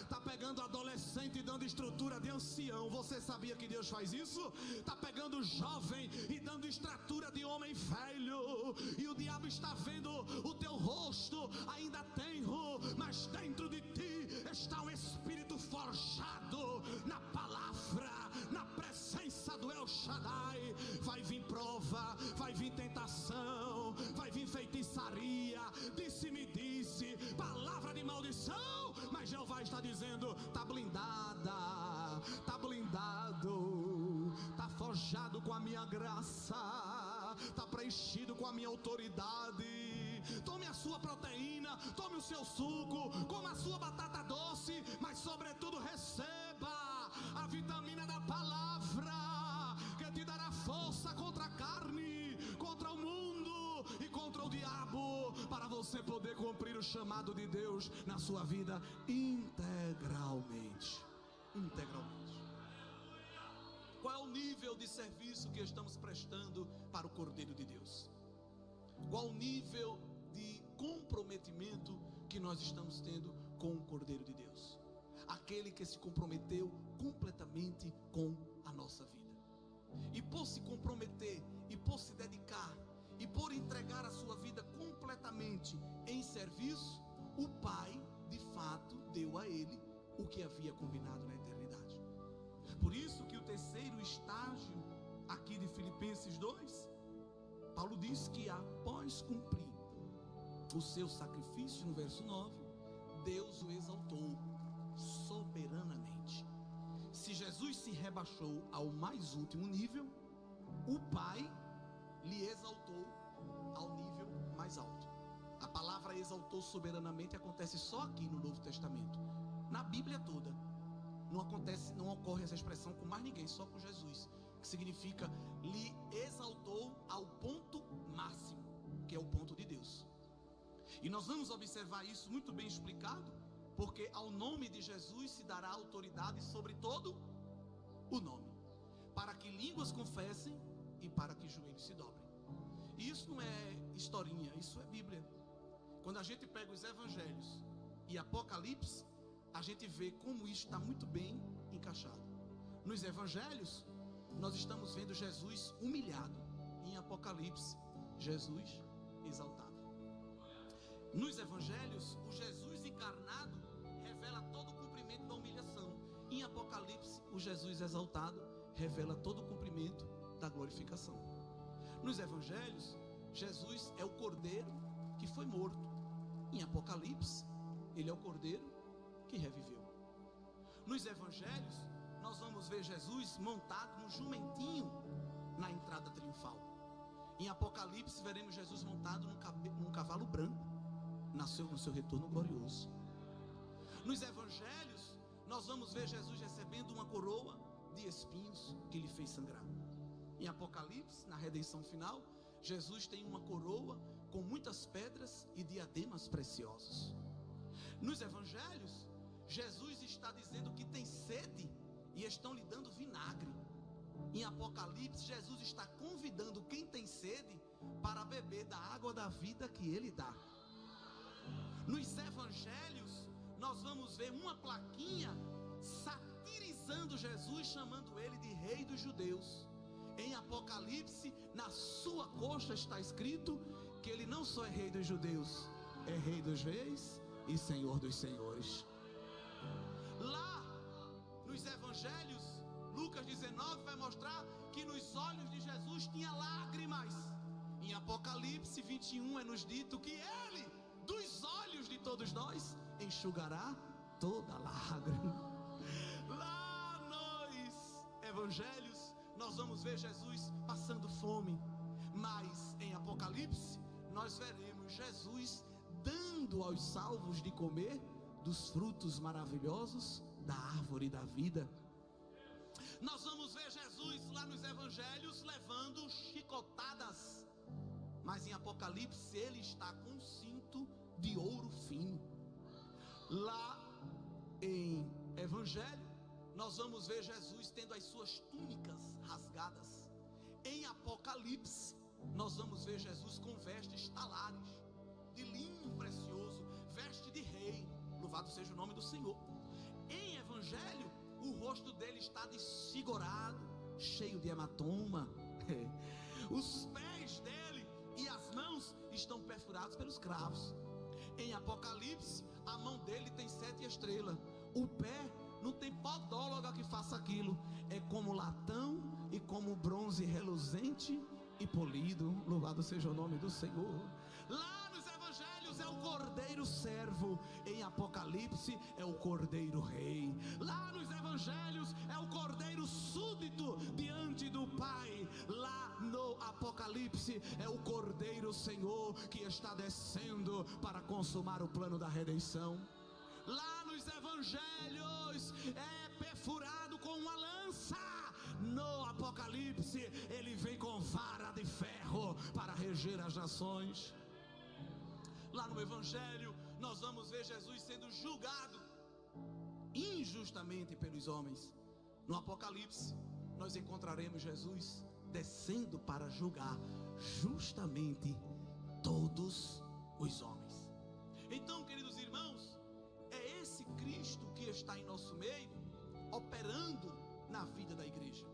Está pegando adolescente e dando estrutura de ancião. Você sabia que Deus faz isso? Está pegando jovem e dando estrutura de homem velho. E o diabo está vendo o teu rosto ainda tenro, mas dentro de ti está um espírito forjado na palavra, na presença do El Shaddai. Vai vir prova, vai vir tentação, vai vir feitiçaria, disse-me disse, palavra de maldição, mas Jeová está dizendo: está blindada, está blindado, está forjado com a minha graça, está preenchido com a minha autoridade. Tome a sua proteína, tome o seu suco, coma a sua batata doce, mas sobretudo receba a vitamina da palavra, que te dará força contra a carne, contra o mundo e contra o diabo, para você poder cumprir o chamado de Deus na sua vida integralmente. Integralmente. Qual é o nível de serviço que estamos prestando para o Cordeiro de Deus? Qual o nível de comprometimento que nós estamos tendo com o Cordeiro de Deus? Aquele que se comprometeu completamente com a nossa vida. E por se comprometer, e por se dedicar, e por entregar a sua vida completamente em serviço, o Pai de fato deu a ele o que havia combinado na eternidade. Por isso que o terceiro estágio aqui de Filipenses 2, Paulo diz que após cumprir o seu sacrifício, no verso 9, Deus o exaltou soberanamente. Se Jesus se rebaixou ao mais último nível, o Pai lhe exaltou ao nível mais alto. A palavra exaltou soberanamente acontece só aqui no Novo Testamento. Na Bíblia toda não ocorre essa expressão com mais ninguém, só com Jesus, que significa lhe exaltou ao ponto máximo, que é o ponto de Deus. E nós vamos observar isso muito bem explicado, porque ao nome de Jesus se dará autoridade sobre todo o nome, para que línguas confessem e para que joelhos se dobrem. E isso não é historinha, isso é Bíblia. Quando a gente pega os Evangelhos e Apocalipse, a gente vê como isso está muito bem encaixado. Nos Evangelhos, nós estamos vendo Jesus humilhado. Em Apocalipse, Jesus exaltado. Nos Evangelhos, o Jesus encarnado revela todo o cumprimento da humilhação. Em Apocalipse, o Jesus exaltado revela todo o cumprimento da glorificação. Nos Evangelhos, Jesus é o Cordeiro que foi morto. Em Apocalipse, ele é o Cordeiro que reviveu. Nos Evangelhos, nós vamos ver Jesus montado no jumentinho na entrada triunfal. Em Apocalipse, veremos Jesus montado num cavalo branco, no seu retorno glorioso. Nos Evangelhos, nós vamos ver Jesus recebendo uma coroa de espinhos que lhe fez sangrar. Em Apocalipse, na redenção final, Jesus tem uma coroa com muitas pedras e diademas preciosos. Nos evangelhos, Jesus está dizendo que tem sede e estão lhe dando vinagre. Em Apocalipse, Jesus está convidando quem tem sede para beber da água da vida que ele dá. Nos evangelhos, nós vamos ver uma plaquinha satirizando Jesus, chamando ele de Rei dos Judeus. Em Apocalipse, na sua coxa está escrito que ele não só é Rei dos Judeus, é Rei dos Reis e Senhor dos Senhores. Lá nos evangelhos, Lucas 19 vai mostrar que nos olhos de Jesus tinha lágrimas. Em Apocalipse 21 é nos dito que ele, dos olhos de todos nós, enxugará toda lágrima. Lá nos evangelhos, nós vamos ver Jesus passando fome. Mas em Apocalipse, nós veremos Jesus dando aos salvos de comer dos frutos maravilhosos da árvore da vida. Nós vamos ver Jesus lá nos evangelhos levando chicotadas, mas em Apocalipse ele está com um cinto de ouro fino. Lá em evangelho nós vamos ver Jesus tendo as suas túnicas rasgadas. Em Apocalipse nós vamos ver Jesus com vestes talares de linho precioso, veste de rei. Louvado seja o nome do Senhor. Em evangelho, o rosto dele está desfigurado, cheio de hematoma. Os pés dele e as mãos estão perfurados pelos cravos. Em Apocalipse, a mão dele tem 7 estrelas. O pé não tem podóloga que faça aquilo. É como latão e como bronze reluzente e polido. Louvado seja o nome do Senhor. Lá nos evangelhos é o cordeiro servo. Em Apocalipse é o cordeiro rei. Lá nos evangelhos é o cordeiro súdito diante do Pai. Lá no Apocalipse é o cordeiro Senhor que está descendo para consumar o plano da redenção. Lá nos evangelhos é perfurado com uma lança. No Apocalipse ele vem com vara de ferro para reger as nações. Lá no evangelho nós vamos ver Jesus sendo julgado injustamente pelos homens. No Apocalipse nós encontraremos Jesus descendo para julgar justamente todos os homens. Então, queridos irmãos, é esse Cristo que está em nosso meio, operando na vida da igreja.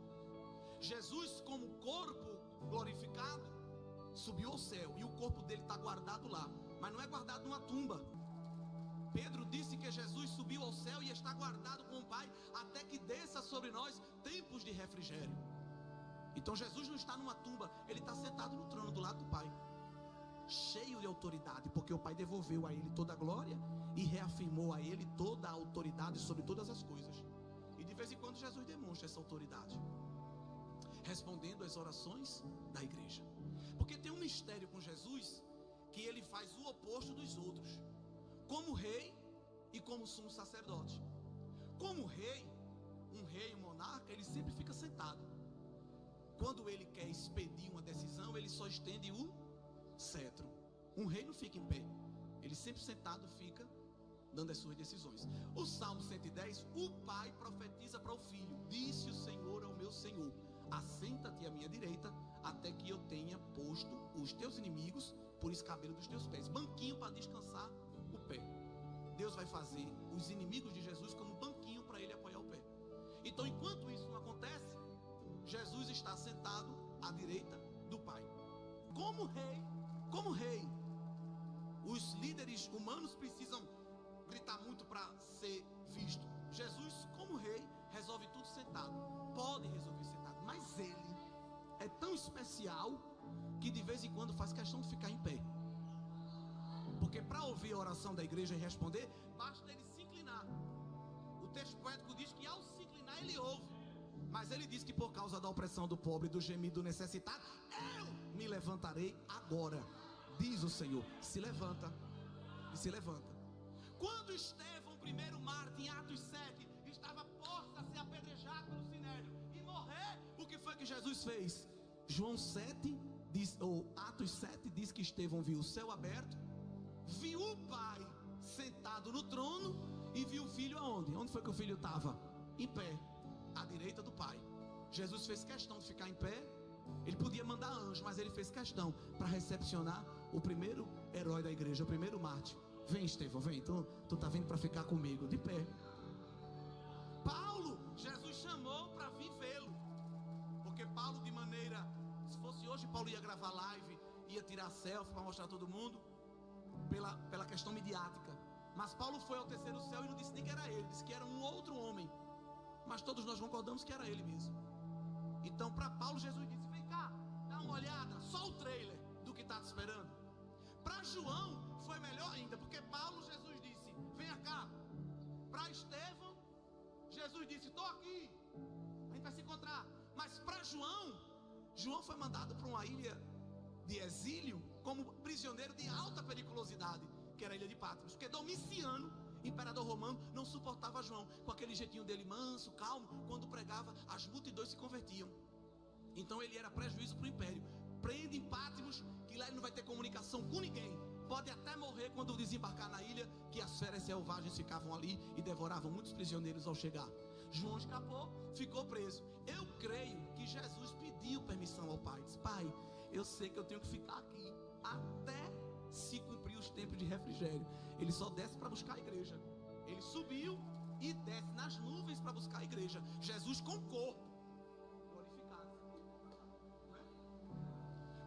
Jesus, como corpo glorificado, subiu ao céu e o corpo dele está guardado lá, mas não é guardado numa tumba. Pedro disse que Jesus subiu ao céu e está guardado com o Pai até que desça sobre nós tempos de refrigério. Então Jesus não está numa tumba, ele está sentado no trono do lado do Pai, cheio de autoridade, porque o Pai devolveu a ele toda a glória e reafirmou a ele toda a autoridade sobre todas as coisas. E de vez em quando Jesus demonstra essa autoridade, respondendo às orações da igreja. Porque tem um mistério com Jesus, que ele faz o oposto dos outros. Como rei e como sumo sacerdote. Como rei, um monarca, ele sempre fica sentado. Quando ele quer expedir uma decisão, ele só estende o cetro. Um rei não fica em pé, ele sempre sentado fica dando as suas decisões. O Salmo 110, o pai profetiza para o filho: disse o Senhor ao meu Senhor, assenta-te à minha direita, até que eu tenha posto os teus inimigos por escabelo dos teus pés. Banquinho para descansar o pé. Deus vai fazer os inimigos de Jesus como banquinho para ele apoiar o pé. Então, enquanto isso não acontece, Jesus está sentado à direita do Pai. Como rei, os líderes humanos precisam gritar muito para ser visto. Jesus, como rei, resolve tudo sentado. Pode resolver sentado, mas ele é tão especial que de vez em quando faz questão de ficar em pé. Porque para ouvir a oração da igreja e responder, basta ele se inclinar. O texto poético diz que ao se inclinar ele ouve. Mas ele diz que por causa da opressão do pobre, do gemido do necessitado, eu me levantarei agora, diz o Senhor. Se levanta e se levanta. Quando Estevão, primeiro mártir, em Atos 7, estava posto a ser apedrejado pelo sinédrio e morrer, o que foi foi que Jesus fez? João 7, ou Atos 7 diz que Estevão viu o céu aberto, viu o Pai sentado no trono e viu o Filho aonde? Onde foi que o Filho estava? Em pé, à direita do Pai. Jesus fez questão de ficar em pé. Ele podia mandar anjo, mas ele fez questão para recepcionar o primeiro herói da igreja, o primeiro mártir. Vem, Estevão, vem, tu tá vindo para ficar comigo, de pé. Paulo, Jesus chamou para vir vê-lo, porque Paulo, de maneira, se fosse hoje, Paulo ia gravar live, ia tirar selfie para mostrar a todo mundo, pela questão midiática. Mas Paulo foi ao terceiro céu e não disse nem que era ele, disse que era um outro homem. Mas todos nós concordamos que era ele mesmo. Então, para Paulo, Jesus disse: vem cá, dá uma olhada, só o trailer do que está te esperando. Para João foi melhor ainda, porque Paulo, Jesus disse: venha cá. Para Estevão, Jesus disse: estou aqui, a gente vai se encontrar. Mas para João foi mandado para uma ilha de exílio como prisioneiro de alta periculosidade, que era a ilha de Patmos, porque Domiciano, imperador romano, não suportava João com aquele jeitinho dele manso, calmo. Quando pregava, as multidões se convertiam. Então ele era prejuízo para o império. Prende em Patmos, que lá ele não vai ter comunicação com ninguém. Pode até morrer quando desembarcar na ilha, que as feras selvagens ficavam ali e devoravam muitos prisioneiros ao chegar. João escapou, ficou preso. Eu creio que Jesus pediu permissão ao Pai. Disse: Pai, eu sei que eu tenho que ficar aqui até se cumprir os tempos de refrigério. Ele só desce para buscar a igreja. Ele subiu e desce nas nuvens para buscar a igreja. Jesus com corpo glorificado.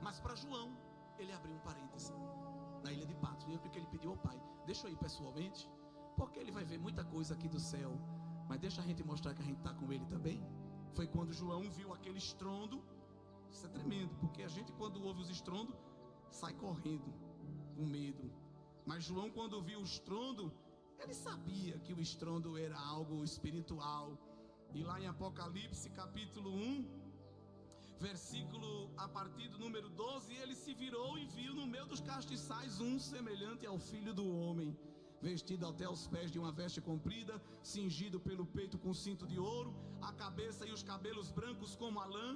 Mas para João, ele abriu um parêntese na ilha de Patmos. E porque ele pediu ao Pai: deixa eu ir pessoalmente, porque ele vai ver muita coisa aqui do céu, mas deixa a gente mostrar que a gente está com ele também. Foi quando João viu aquele estrondo. Isso é tremendo, porque a gente, quando ouve os estrondos, sai correndo com medo. Mas João, quando viu o estrondo, ele sabia que o estrondo era algo espiritual. E lá em Apocalipse capítulo 1, versículo a partir do número 12, ele se virou e viu no meio dos castiçais um semelhante ao Filho do Homem, vestido até os pés de uma veste comprida, cingido pelo peito com cinto de ouro, a cabeça e os cabelos brancos como a lã,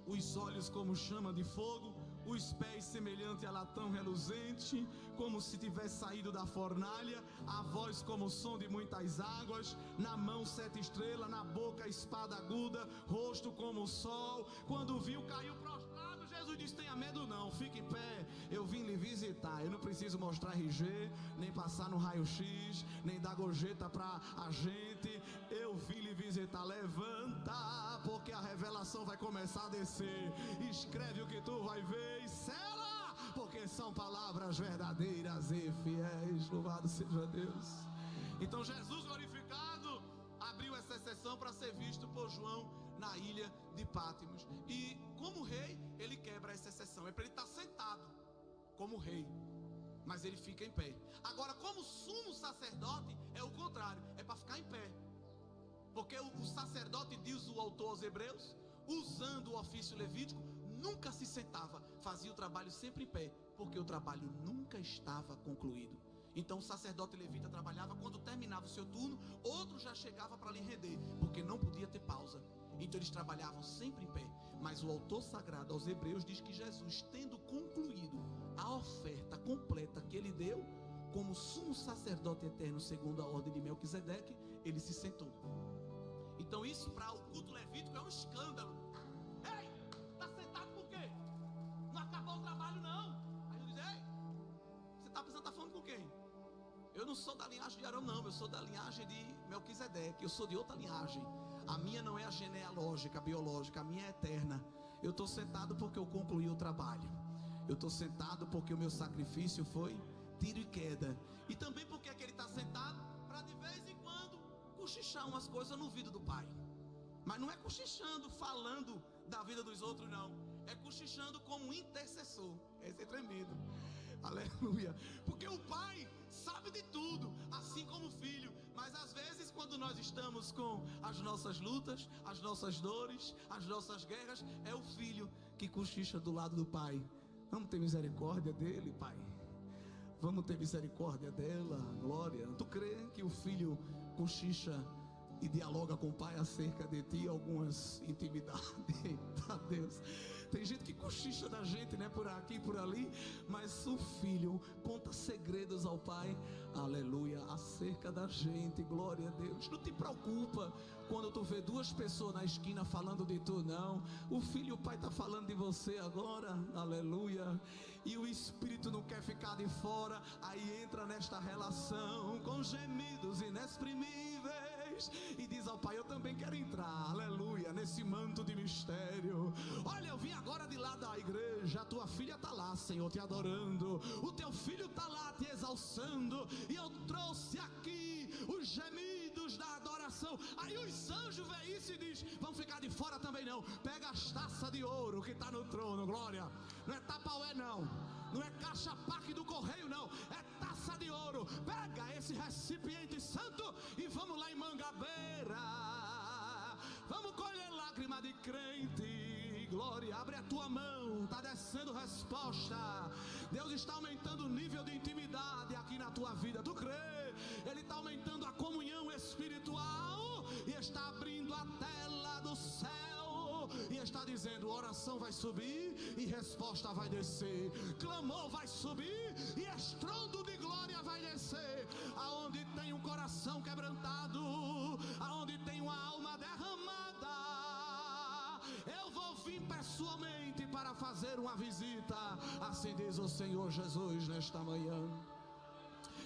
os olhos como chama de fogo, os pés semelhante a latão reluzente, como se tivesse saído da fornalha, a voz como o som de muitas águas, na mão 7 estrelas, na boca espada aguda, rosto como o sol. Quando viu, caiu prostrado. Jesus disse: tenha medo não, fique em pé, eu vim lhe visitar. Eu não preciso mostrar RG, nem passar no raio-x, nem dar gorjeta pra a gente. Eu vim lhe visitar. Levanta, porque a revelação vai começar a descer. Escreve o que tu vai ver e sela, porque são palavras verdadeiras e fiéis. Louvado seja Deus. Então Jesus glorificado abriu essa exceção para ser visto por João na ilha de Patmos. E como rei, ele quebra essa exceção. É para ele estar sentado como rei, mas ele fica em pé. Agora, como sumo sacerdote, é o contrário, é para ficar em pé. Porque o sacerdote, diz o autor aos Hebreus, usando o ofício levítico, nunca se sentava, fazia o trabalho sempre em pé, porque o trabalho nunca estava concluído. Então o sacerdote levita trabalhava, quando terminava o seu turno, outro já chegava para lhe render, porque não podia ter pausa. Então eles trabalhavam sempre em pé. Mas o autor sagrado aos Hebreus diz que Jesus, tendo concluído a oferta completa que ele deu, como sumo sacerdote eterno segundo a ordem de Melquisedeque, ele se sentou. Então isso para o culto levítico é um escândalo. Ei, está sentado por quê? Não acabou o trabalho não. Aí eu diz: ei, você está pensando, está falando com quem? Eu não sou da linhagem de Arão não, eu sou da linhagem de Melquisedeque, eu sou de outra linhagem. A minha não é a genealógica, a biológica, a minha é eterna. Eu estou sentado porque eu concluí o trabalho. Eu estou sentado porque o meu sacrifício foi tiro e queda. E também porque ele está sentado para de vez em quando cochichar umas coisas no ouvido do Pai. Mas não é cochichando, falando da vida dos outros não. É cochichando como intercessor. Esse é tremendo. Aleluia. Porque o Pai sabe de tudo, assim como o Filho. Mas às vezes, quando nós estamos com as nossas lutas, as nossas dores, as nossas guerras, é o Filho que cochicha do lado do Pai. Vamos ter misericórdia dele, Pai. Vamos ter misericórdia dela, glória. Tu crê que o Filho cochicha e dialoga com o pai acerca de ti, algumas intimidades. Eita Deus, tem gente que cochicha da gente, né, por aqui e por ali, mas o filho conta segredos ao pai, aleluia, acerca da gente. Glória a Deus. Não te preocupa quando tu vê duas pessoas na esquina falando de tu, não. O filho e o pai está falando de você agora, aleluia. E o espírito não quer ficar de fora, aí entra nesta relação com gemidos inexprimíveis e diz ao pai: eu também quero entrar, aleluia, nesse manto de mistério. Olha, eu vim agora de lá da igreja, a tua filha está lá, Senhor, te adorando, o teu filho está lá te exalçando, e eu trouxe aqui os gemidos da adoração. Aí os anjos veem isso e diz: vamos ficar de fora também não, pega as taças de ouro que está no trono, glória, não é tapaué não, não é caixa paque do correio não, é taça de ouro. Pega esse recipiente santo e vamos lá em Mangabeira, vamos colher lágrima de crente. Glória, abre a tua mão, está descendo resposta. Deus está aumentando o nível de intimidade aqui na tua vida. Tu crê? Ele está aumentando a comunhão espiritual e está abrindo a tela do céu e está dizendo: oração vai subir e resposta vai descer, clamor vai subir e estrondo de glória vai descer. Aonde tem um coração quebrantado, aonde tem uma alma derramada, eu vou vir pessoalmente para fazer uma visita, assim diz o Senhor Jesus nesta manhã.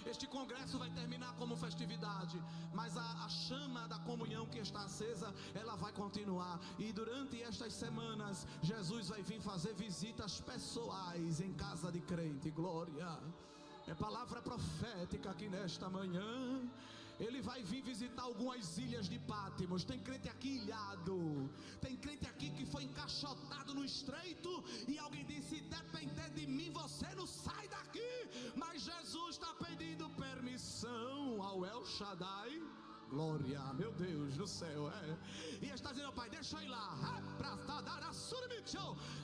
Este congresso vai terminar como festividade, mas a chama da comunhão que está acesa, ela vai continuar. E durante estas semanas, Jesus vai vir fazer visitas pessoais em casa de crente. Glória, é palavra profética aqui nesta manhã. Ele vai vir visitar algumas ilhas de Pátimos. Tem crente aqui ilhado, tem crente aqui que foi encaixotado no estreito e alguém disse: depender de mim você não sai daqui. Mas Jesus está pedindo permissão ao El Shaddai. Glória, meu Deus do céu, e está dizendo: pai, deixa eu ir lá,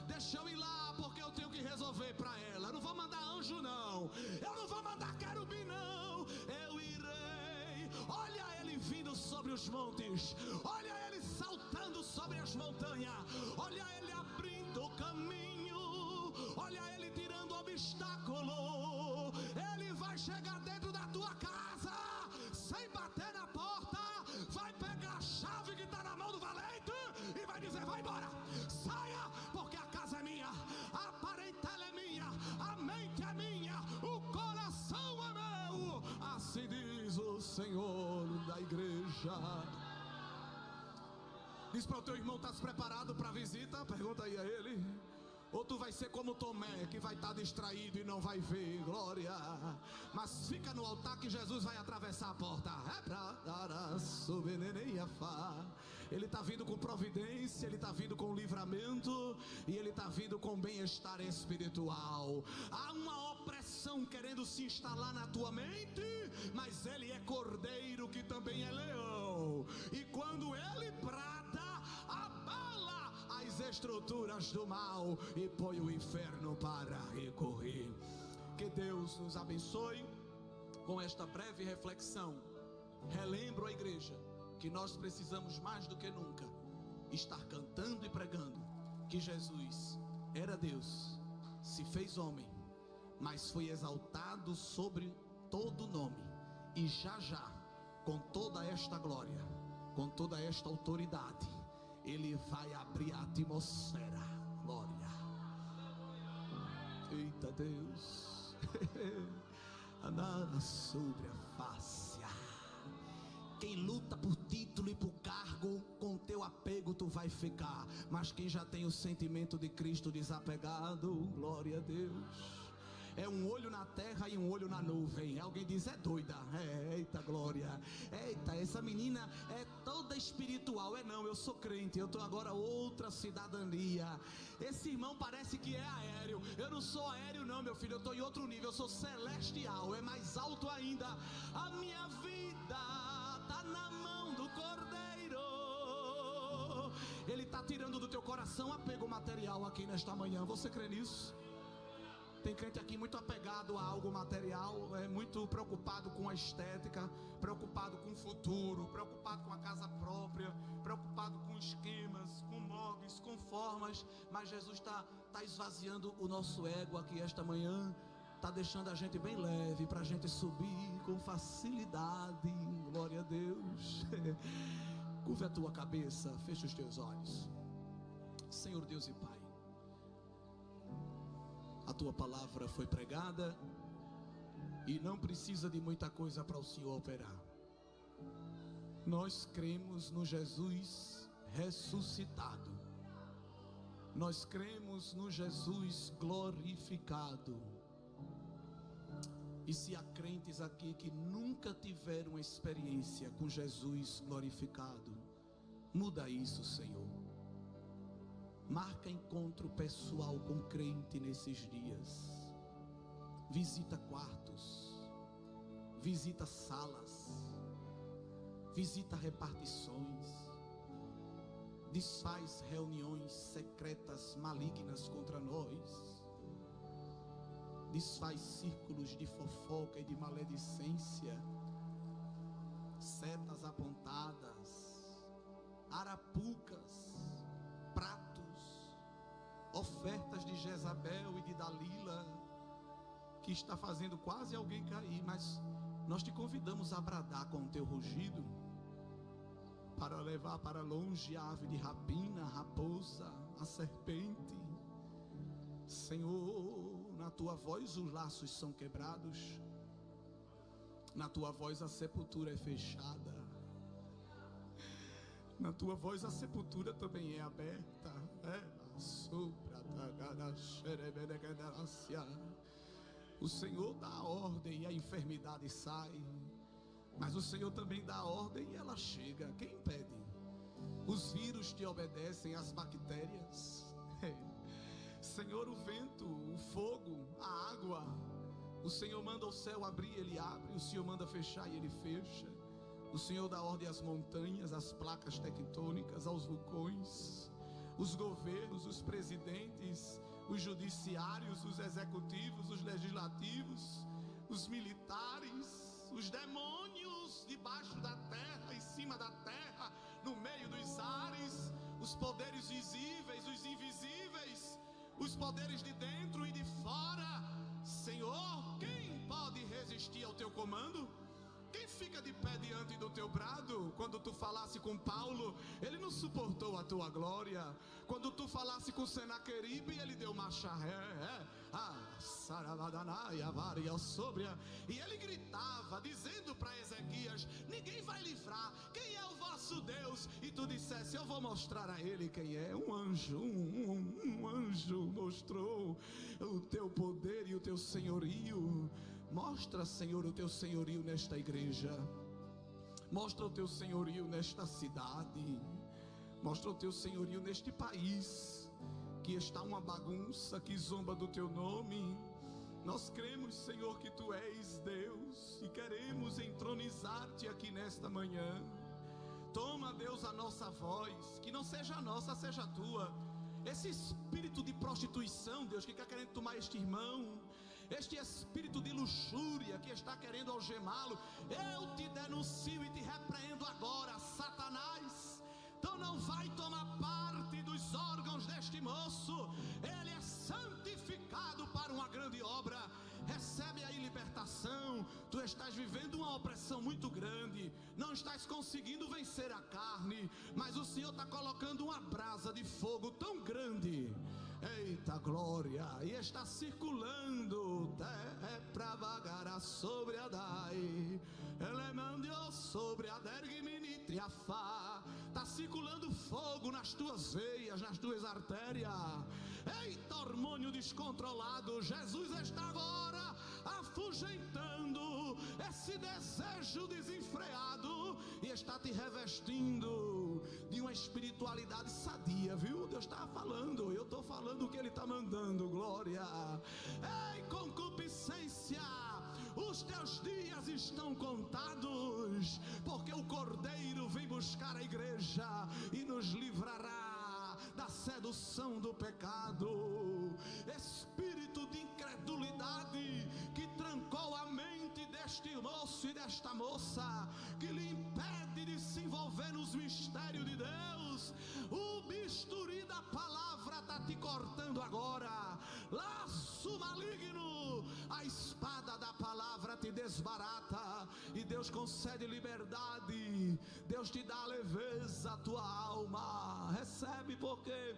deixa eu ir lá, porque eu tenho que resolver para ela. Eu não vou mandar anjo não, eu não vou mandar querubim não, eu irei. Olha ele vindo sobre os montes, olha ele saltando sobre as montanhas, olha ele abrindo o caminho, olha ele tirando o obstáculo. Ele vai chegar dentro da tua casa sem bater na porta, vai pegar a chave que está na mão do valente e vai dizer: vai embora, saia, porque a casa é minha, a parentela é minha, a mente é minha, o coração é meu. Assim diz o Senhor da igreja. Diz para o teu irmão: estás preparado para a visita? Pergunta aí a ele. Ou tu vai ser como Tomé, que vai estar distraído e não vai ver. Glória. Mas fica no altar que Jesus vai atravessar a porta. Ele está vindo com providência, ele está vindo com livramento e ele está vindo com bem-estar espiritual. Há uma opressão querendo se instalar na tua mente, mas ele é cordeiro que também é leão. E quando ele brada, abala as estruturas do mal e põe o inferno para recorrer. Que Deus nos abençoe. Com esta breve reflexão, relembro à igreja que nós precisamos mais do que nunca estar cantando e pregando que Jesus era Deus, se fez homem, mas foi exaltado sobre todo nome, e já com toda esta glória, com toda esta autoridade, ele vai abrir a atmosfera. Glória. Eita Deus. Andar sobre a face. Quem luta por título e por cargo, com teu apego tu vai ficar. Mas quem já tem o sentimento de Cristo desapegado, glória a Deus, é um olho na terra e um olho na nuvem. Alguém diz: é doida. Eita glória. Eita, essa menina é toda espiritual. Não, eu sou crente, eu estou agora outra cidadania. Esse irmão parece que é aéreo. Eu não sou aéreo não, meu filho, eu estou em outro nível, eu sou celestial, é mais alto ainda. A minha vida está na mão do Cordeiro. Ele está tirando do teu coração apego material aqui nesta manhã. Você crê nisso? Tem crente aqui muito apegado a algo material, muito preocupado com a estética, preocupado com o futuro, preocupado com a casa própria, preocupado com esquemas, com moldes, com formas. Mas Jesus está esvaziando o nosso ego aqui esta manhã, está deixando a gente bem leve para a gente subir com facilidade. Glória a Deus. Curva a tua cabeça, fecha os teus olhos. Senhor Deus e Pai, a tua palavra foi pregada e não precisa de muita coisa para o Senhor operar. Nós cremos no Jesus ressuscitado. Nós cremos no Jesus glorificado. E se há crentes aqui que nunca tiveram experiência com Jesus glorificado, muda isso, Senhor. Marca encontro pessoal com crente nesses dias. Visita quartos, visita salas, visita repartições, desfaz reuniões secretas malignas contra nós, desfaz círculos de fofoca e de maledicência, setas apontadas, arapucas, pratos, ofertas de Jezabel e de Dalila, que está fazendo quase alguém cair. Mas nós te convidamos a bradar com o teu rugido, para levar para longe a ave de rapina, a raposa, a serpente. Senhor, na tua voz os laços são quebrados, na tua voz a sepultura é fechada, na tua voz a sepultura também é aberta. O Senhor dá a ordem e a enfermidade sai, mas o Senhor também dá a ordem e ela chega. Quem impede? Os vírus te obedecem, as bactérias. Senhor, o vento, o fogo, a água, o Senhor manda o céu abrir, Ele abre. O Senhor manda fechar e Ele fecha. O Senhor dá ordem às montanhas, às placas tectônicas, aos vulcões, os governos, os presidentes, os judiciários, os executivos, os legislativos, os militares, os demônios debaixo da terra, em cima da terra, no meio dos ares, os poderes visíveis, os invisíveis, os poderes de dentro e de fora. Senhor, quem pode resistir ao teu comando? Quem fica de pé diante do teu brado? Quando tu falasse com Paulo, ele não suportou a tua glória. Quando tu falasse com Senaqueribe, ele deu marcha ré. E ele gritava, dizendo para Ezequias: ninguém vai livrar. Quem é o vosso Deus? E tu dissesse: eu vou mostrar a ele quem é. Um anjo, um anjo mostrou o teu poder e o teu senhorio. Mostra, Senhor, o teu senhorio nesta igreja. Mostra o teu senhorio nesta cidade. Mostra o teu senhorio neste país, que está uma bagunça, que zomba do teu nome. Nós cremos, Senhor, que tu és Deus e queremos entronizar-te aqui nesta manhã. Toma, Deus, a nossa voz, que não seja a nossa, seja a tua. Esse espírito de prostituição, Deus, que está querendo tomar este irmão, este espírito de luxúria que está querendo algemá-lo, eu te denuncio e te repreendo agora, Satanás. Então não vai tomar parte dos órgãos deste moço. Ele é santificado para uma grande obra. Recebe aí libertação. Tu estás vivendo uma opressão muito grande, não estás conseguindo vencer a carne, mas o Senhor está colocando uma brasa de fogo tão grande, eita glória, e está circulando para vagar sobre a dai, ele mandou sobre a dergiminitriafá. Está circulando fogo nas tuas veias, nas tuas artérias. Eita, hormônio descontrolado, Jesus está agora afugentando esse desejo desenfreado e está te revestindo de uma espiritualidade sadia, viu? Deus está falando, eu estou falando o que Ele está mandando, glória. Ei, concupiscência, os teus dias estão contados, porque o Cordeiro vem buscar a igreja e nos livrará da sedução do pecado. Espírito de incredulidade desta moça, que lhe impede de se envolver nos mistérios de Deus. O bisturi da palavra está te cortando agora. Laço maligno, a espada da palavra te desbarata, e Deus concede liberdade. Deus te dá leveza à tua alma. Recebe, porque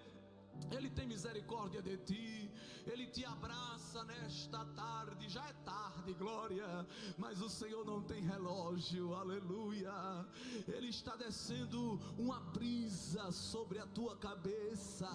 Ele tem misericórdia de ti. Ele te abraça nesta tarde. Já é tarde, glória, mas o Senhor não tem relógio, aleluia. Ele está descendo uma brisa sobre a tua cabeça,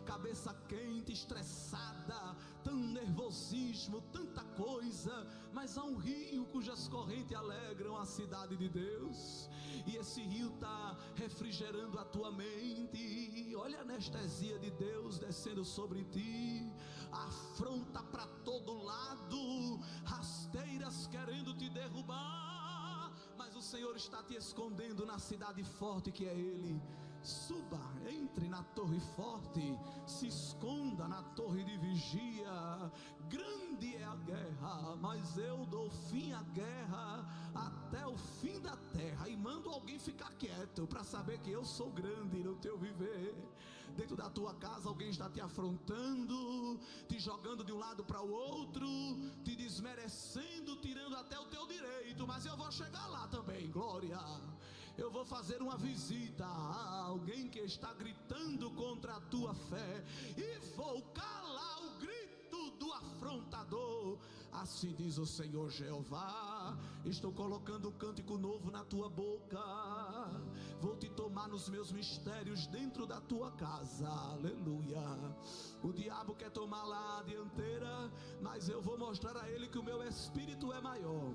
cabeça quente, estressada, tão nervosismo, tanta coisa, mas há um rio cujas correntes alegram a cidade de Deus, e esse rio está refrigerando a tua mente. Olha a anestesia de Deus descendo sobre ti, afronta para todo lado, rasteiras querendo te derrubar, mas o Senhor está te escondendo na cidade forte que é Ele. Suba, entre na torre forte, se esconda na torre de vigia. Grande é a guerra, mas eu dou fim à guerra até o fim da terra, e mando alguém ficar quieto para saber que eu sou grande no teu viver. Dentro da tua casa alguém está te afrontando, te jogando de um lado para o outro, te desmerecendo, tirando até o teu direito, mas eu vou chegar lá também, glória. Eu vou fazer uma visita a alguém que está gritando contra a tua fé, e vou calar o grito do afrontador. Assim diz o Senhor Jeová: estou colocando um cântico novo na tua boca, vou te tomar nos meus mistérios dentro da tua casa, aleluia. O diabo quer tomar lá a dianteira, mas eu vou mostrar a ele que o meu espírito é maior.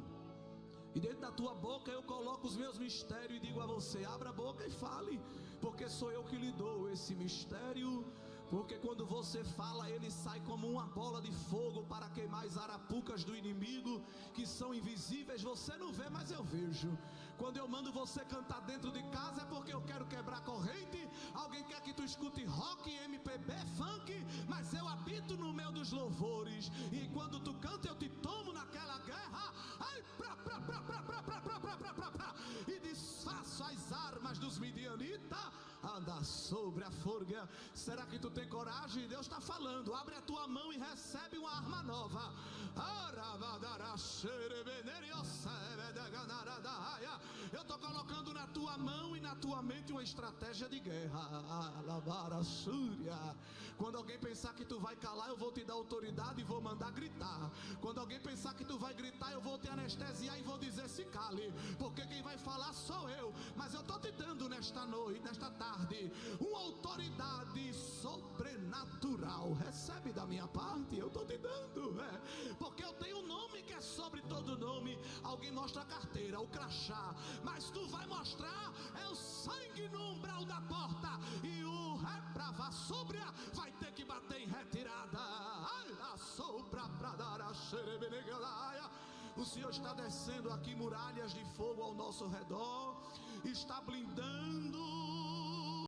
E dentro da tua boca eu coloco os meus mistérios e digo a você: abra a boca e fale, porque sou eu que lhe dou esse mistério. Porque quando você fala, ele sai como uma bola de fogo para queimar as arapucas do inimigo, que são invisíveis, você não vê, mas eu vejo. Quando eu mando você cantar dentro de casa, é porque eu quero quebrar corrente. Alguém quer que tu escute rock, MPB, funk, mas eu habito no meio dos louvores, e quando tu canta eu te tomo naquela guerra, ai, e desfaço as armas dos midianitas. Anda sobre a forga. Será que tu tem coragem? Deus está falando: abre a tua mão e recebe uma arma nova. Eu estou colocando na tua mão e na tua mente uma estratégia de guerra. Quando alguém pensar que tu vai calar, eu vou te dar autoridade e vou mandar gritar. Quando alguém pensar que tu vai gritar, eu vou te anestesiar e vou dizer: se cale, porque quem vai falar sou eu. Mas eu estou te dando nesta noite, nesta tarde, uma autoridade sobrenatural. Recebe da minha parte, eu estou te dando, porque eu tenho um nome que é sobre todo nome. Alguém mostra a carteira, o crachá, mas tu vai mostrar é o sangue no umbral da porta, e o reprava sobre vai ter que bater em retirada. O Senhor está descendo aqui muralhas de fogo ao nosso redor, está blindando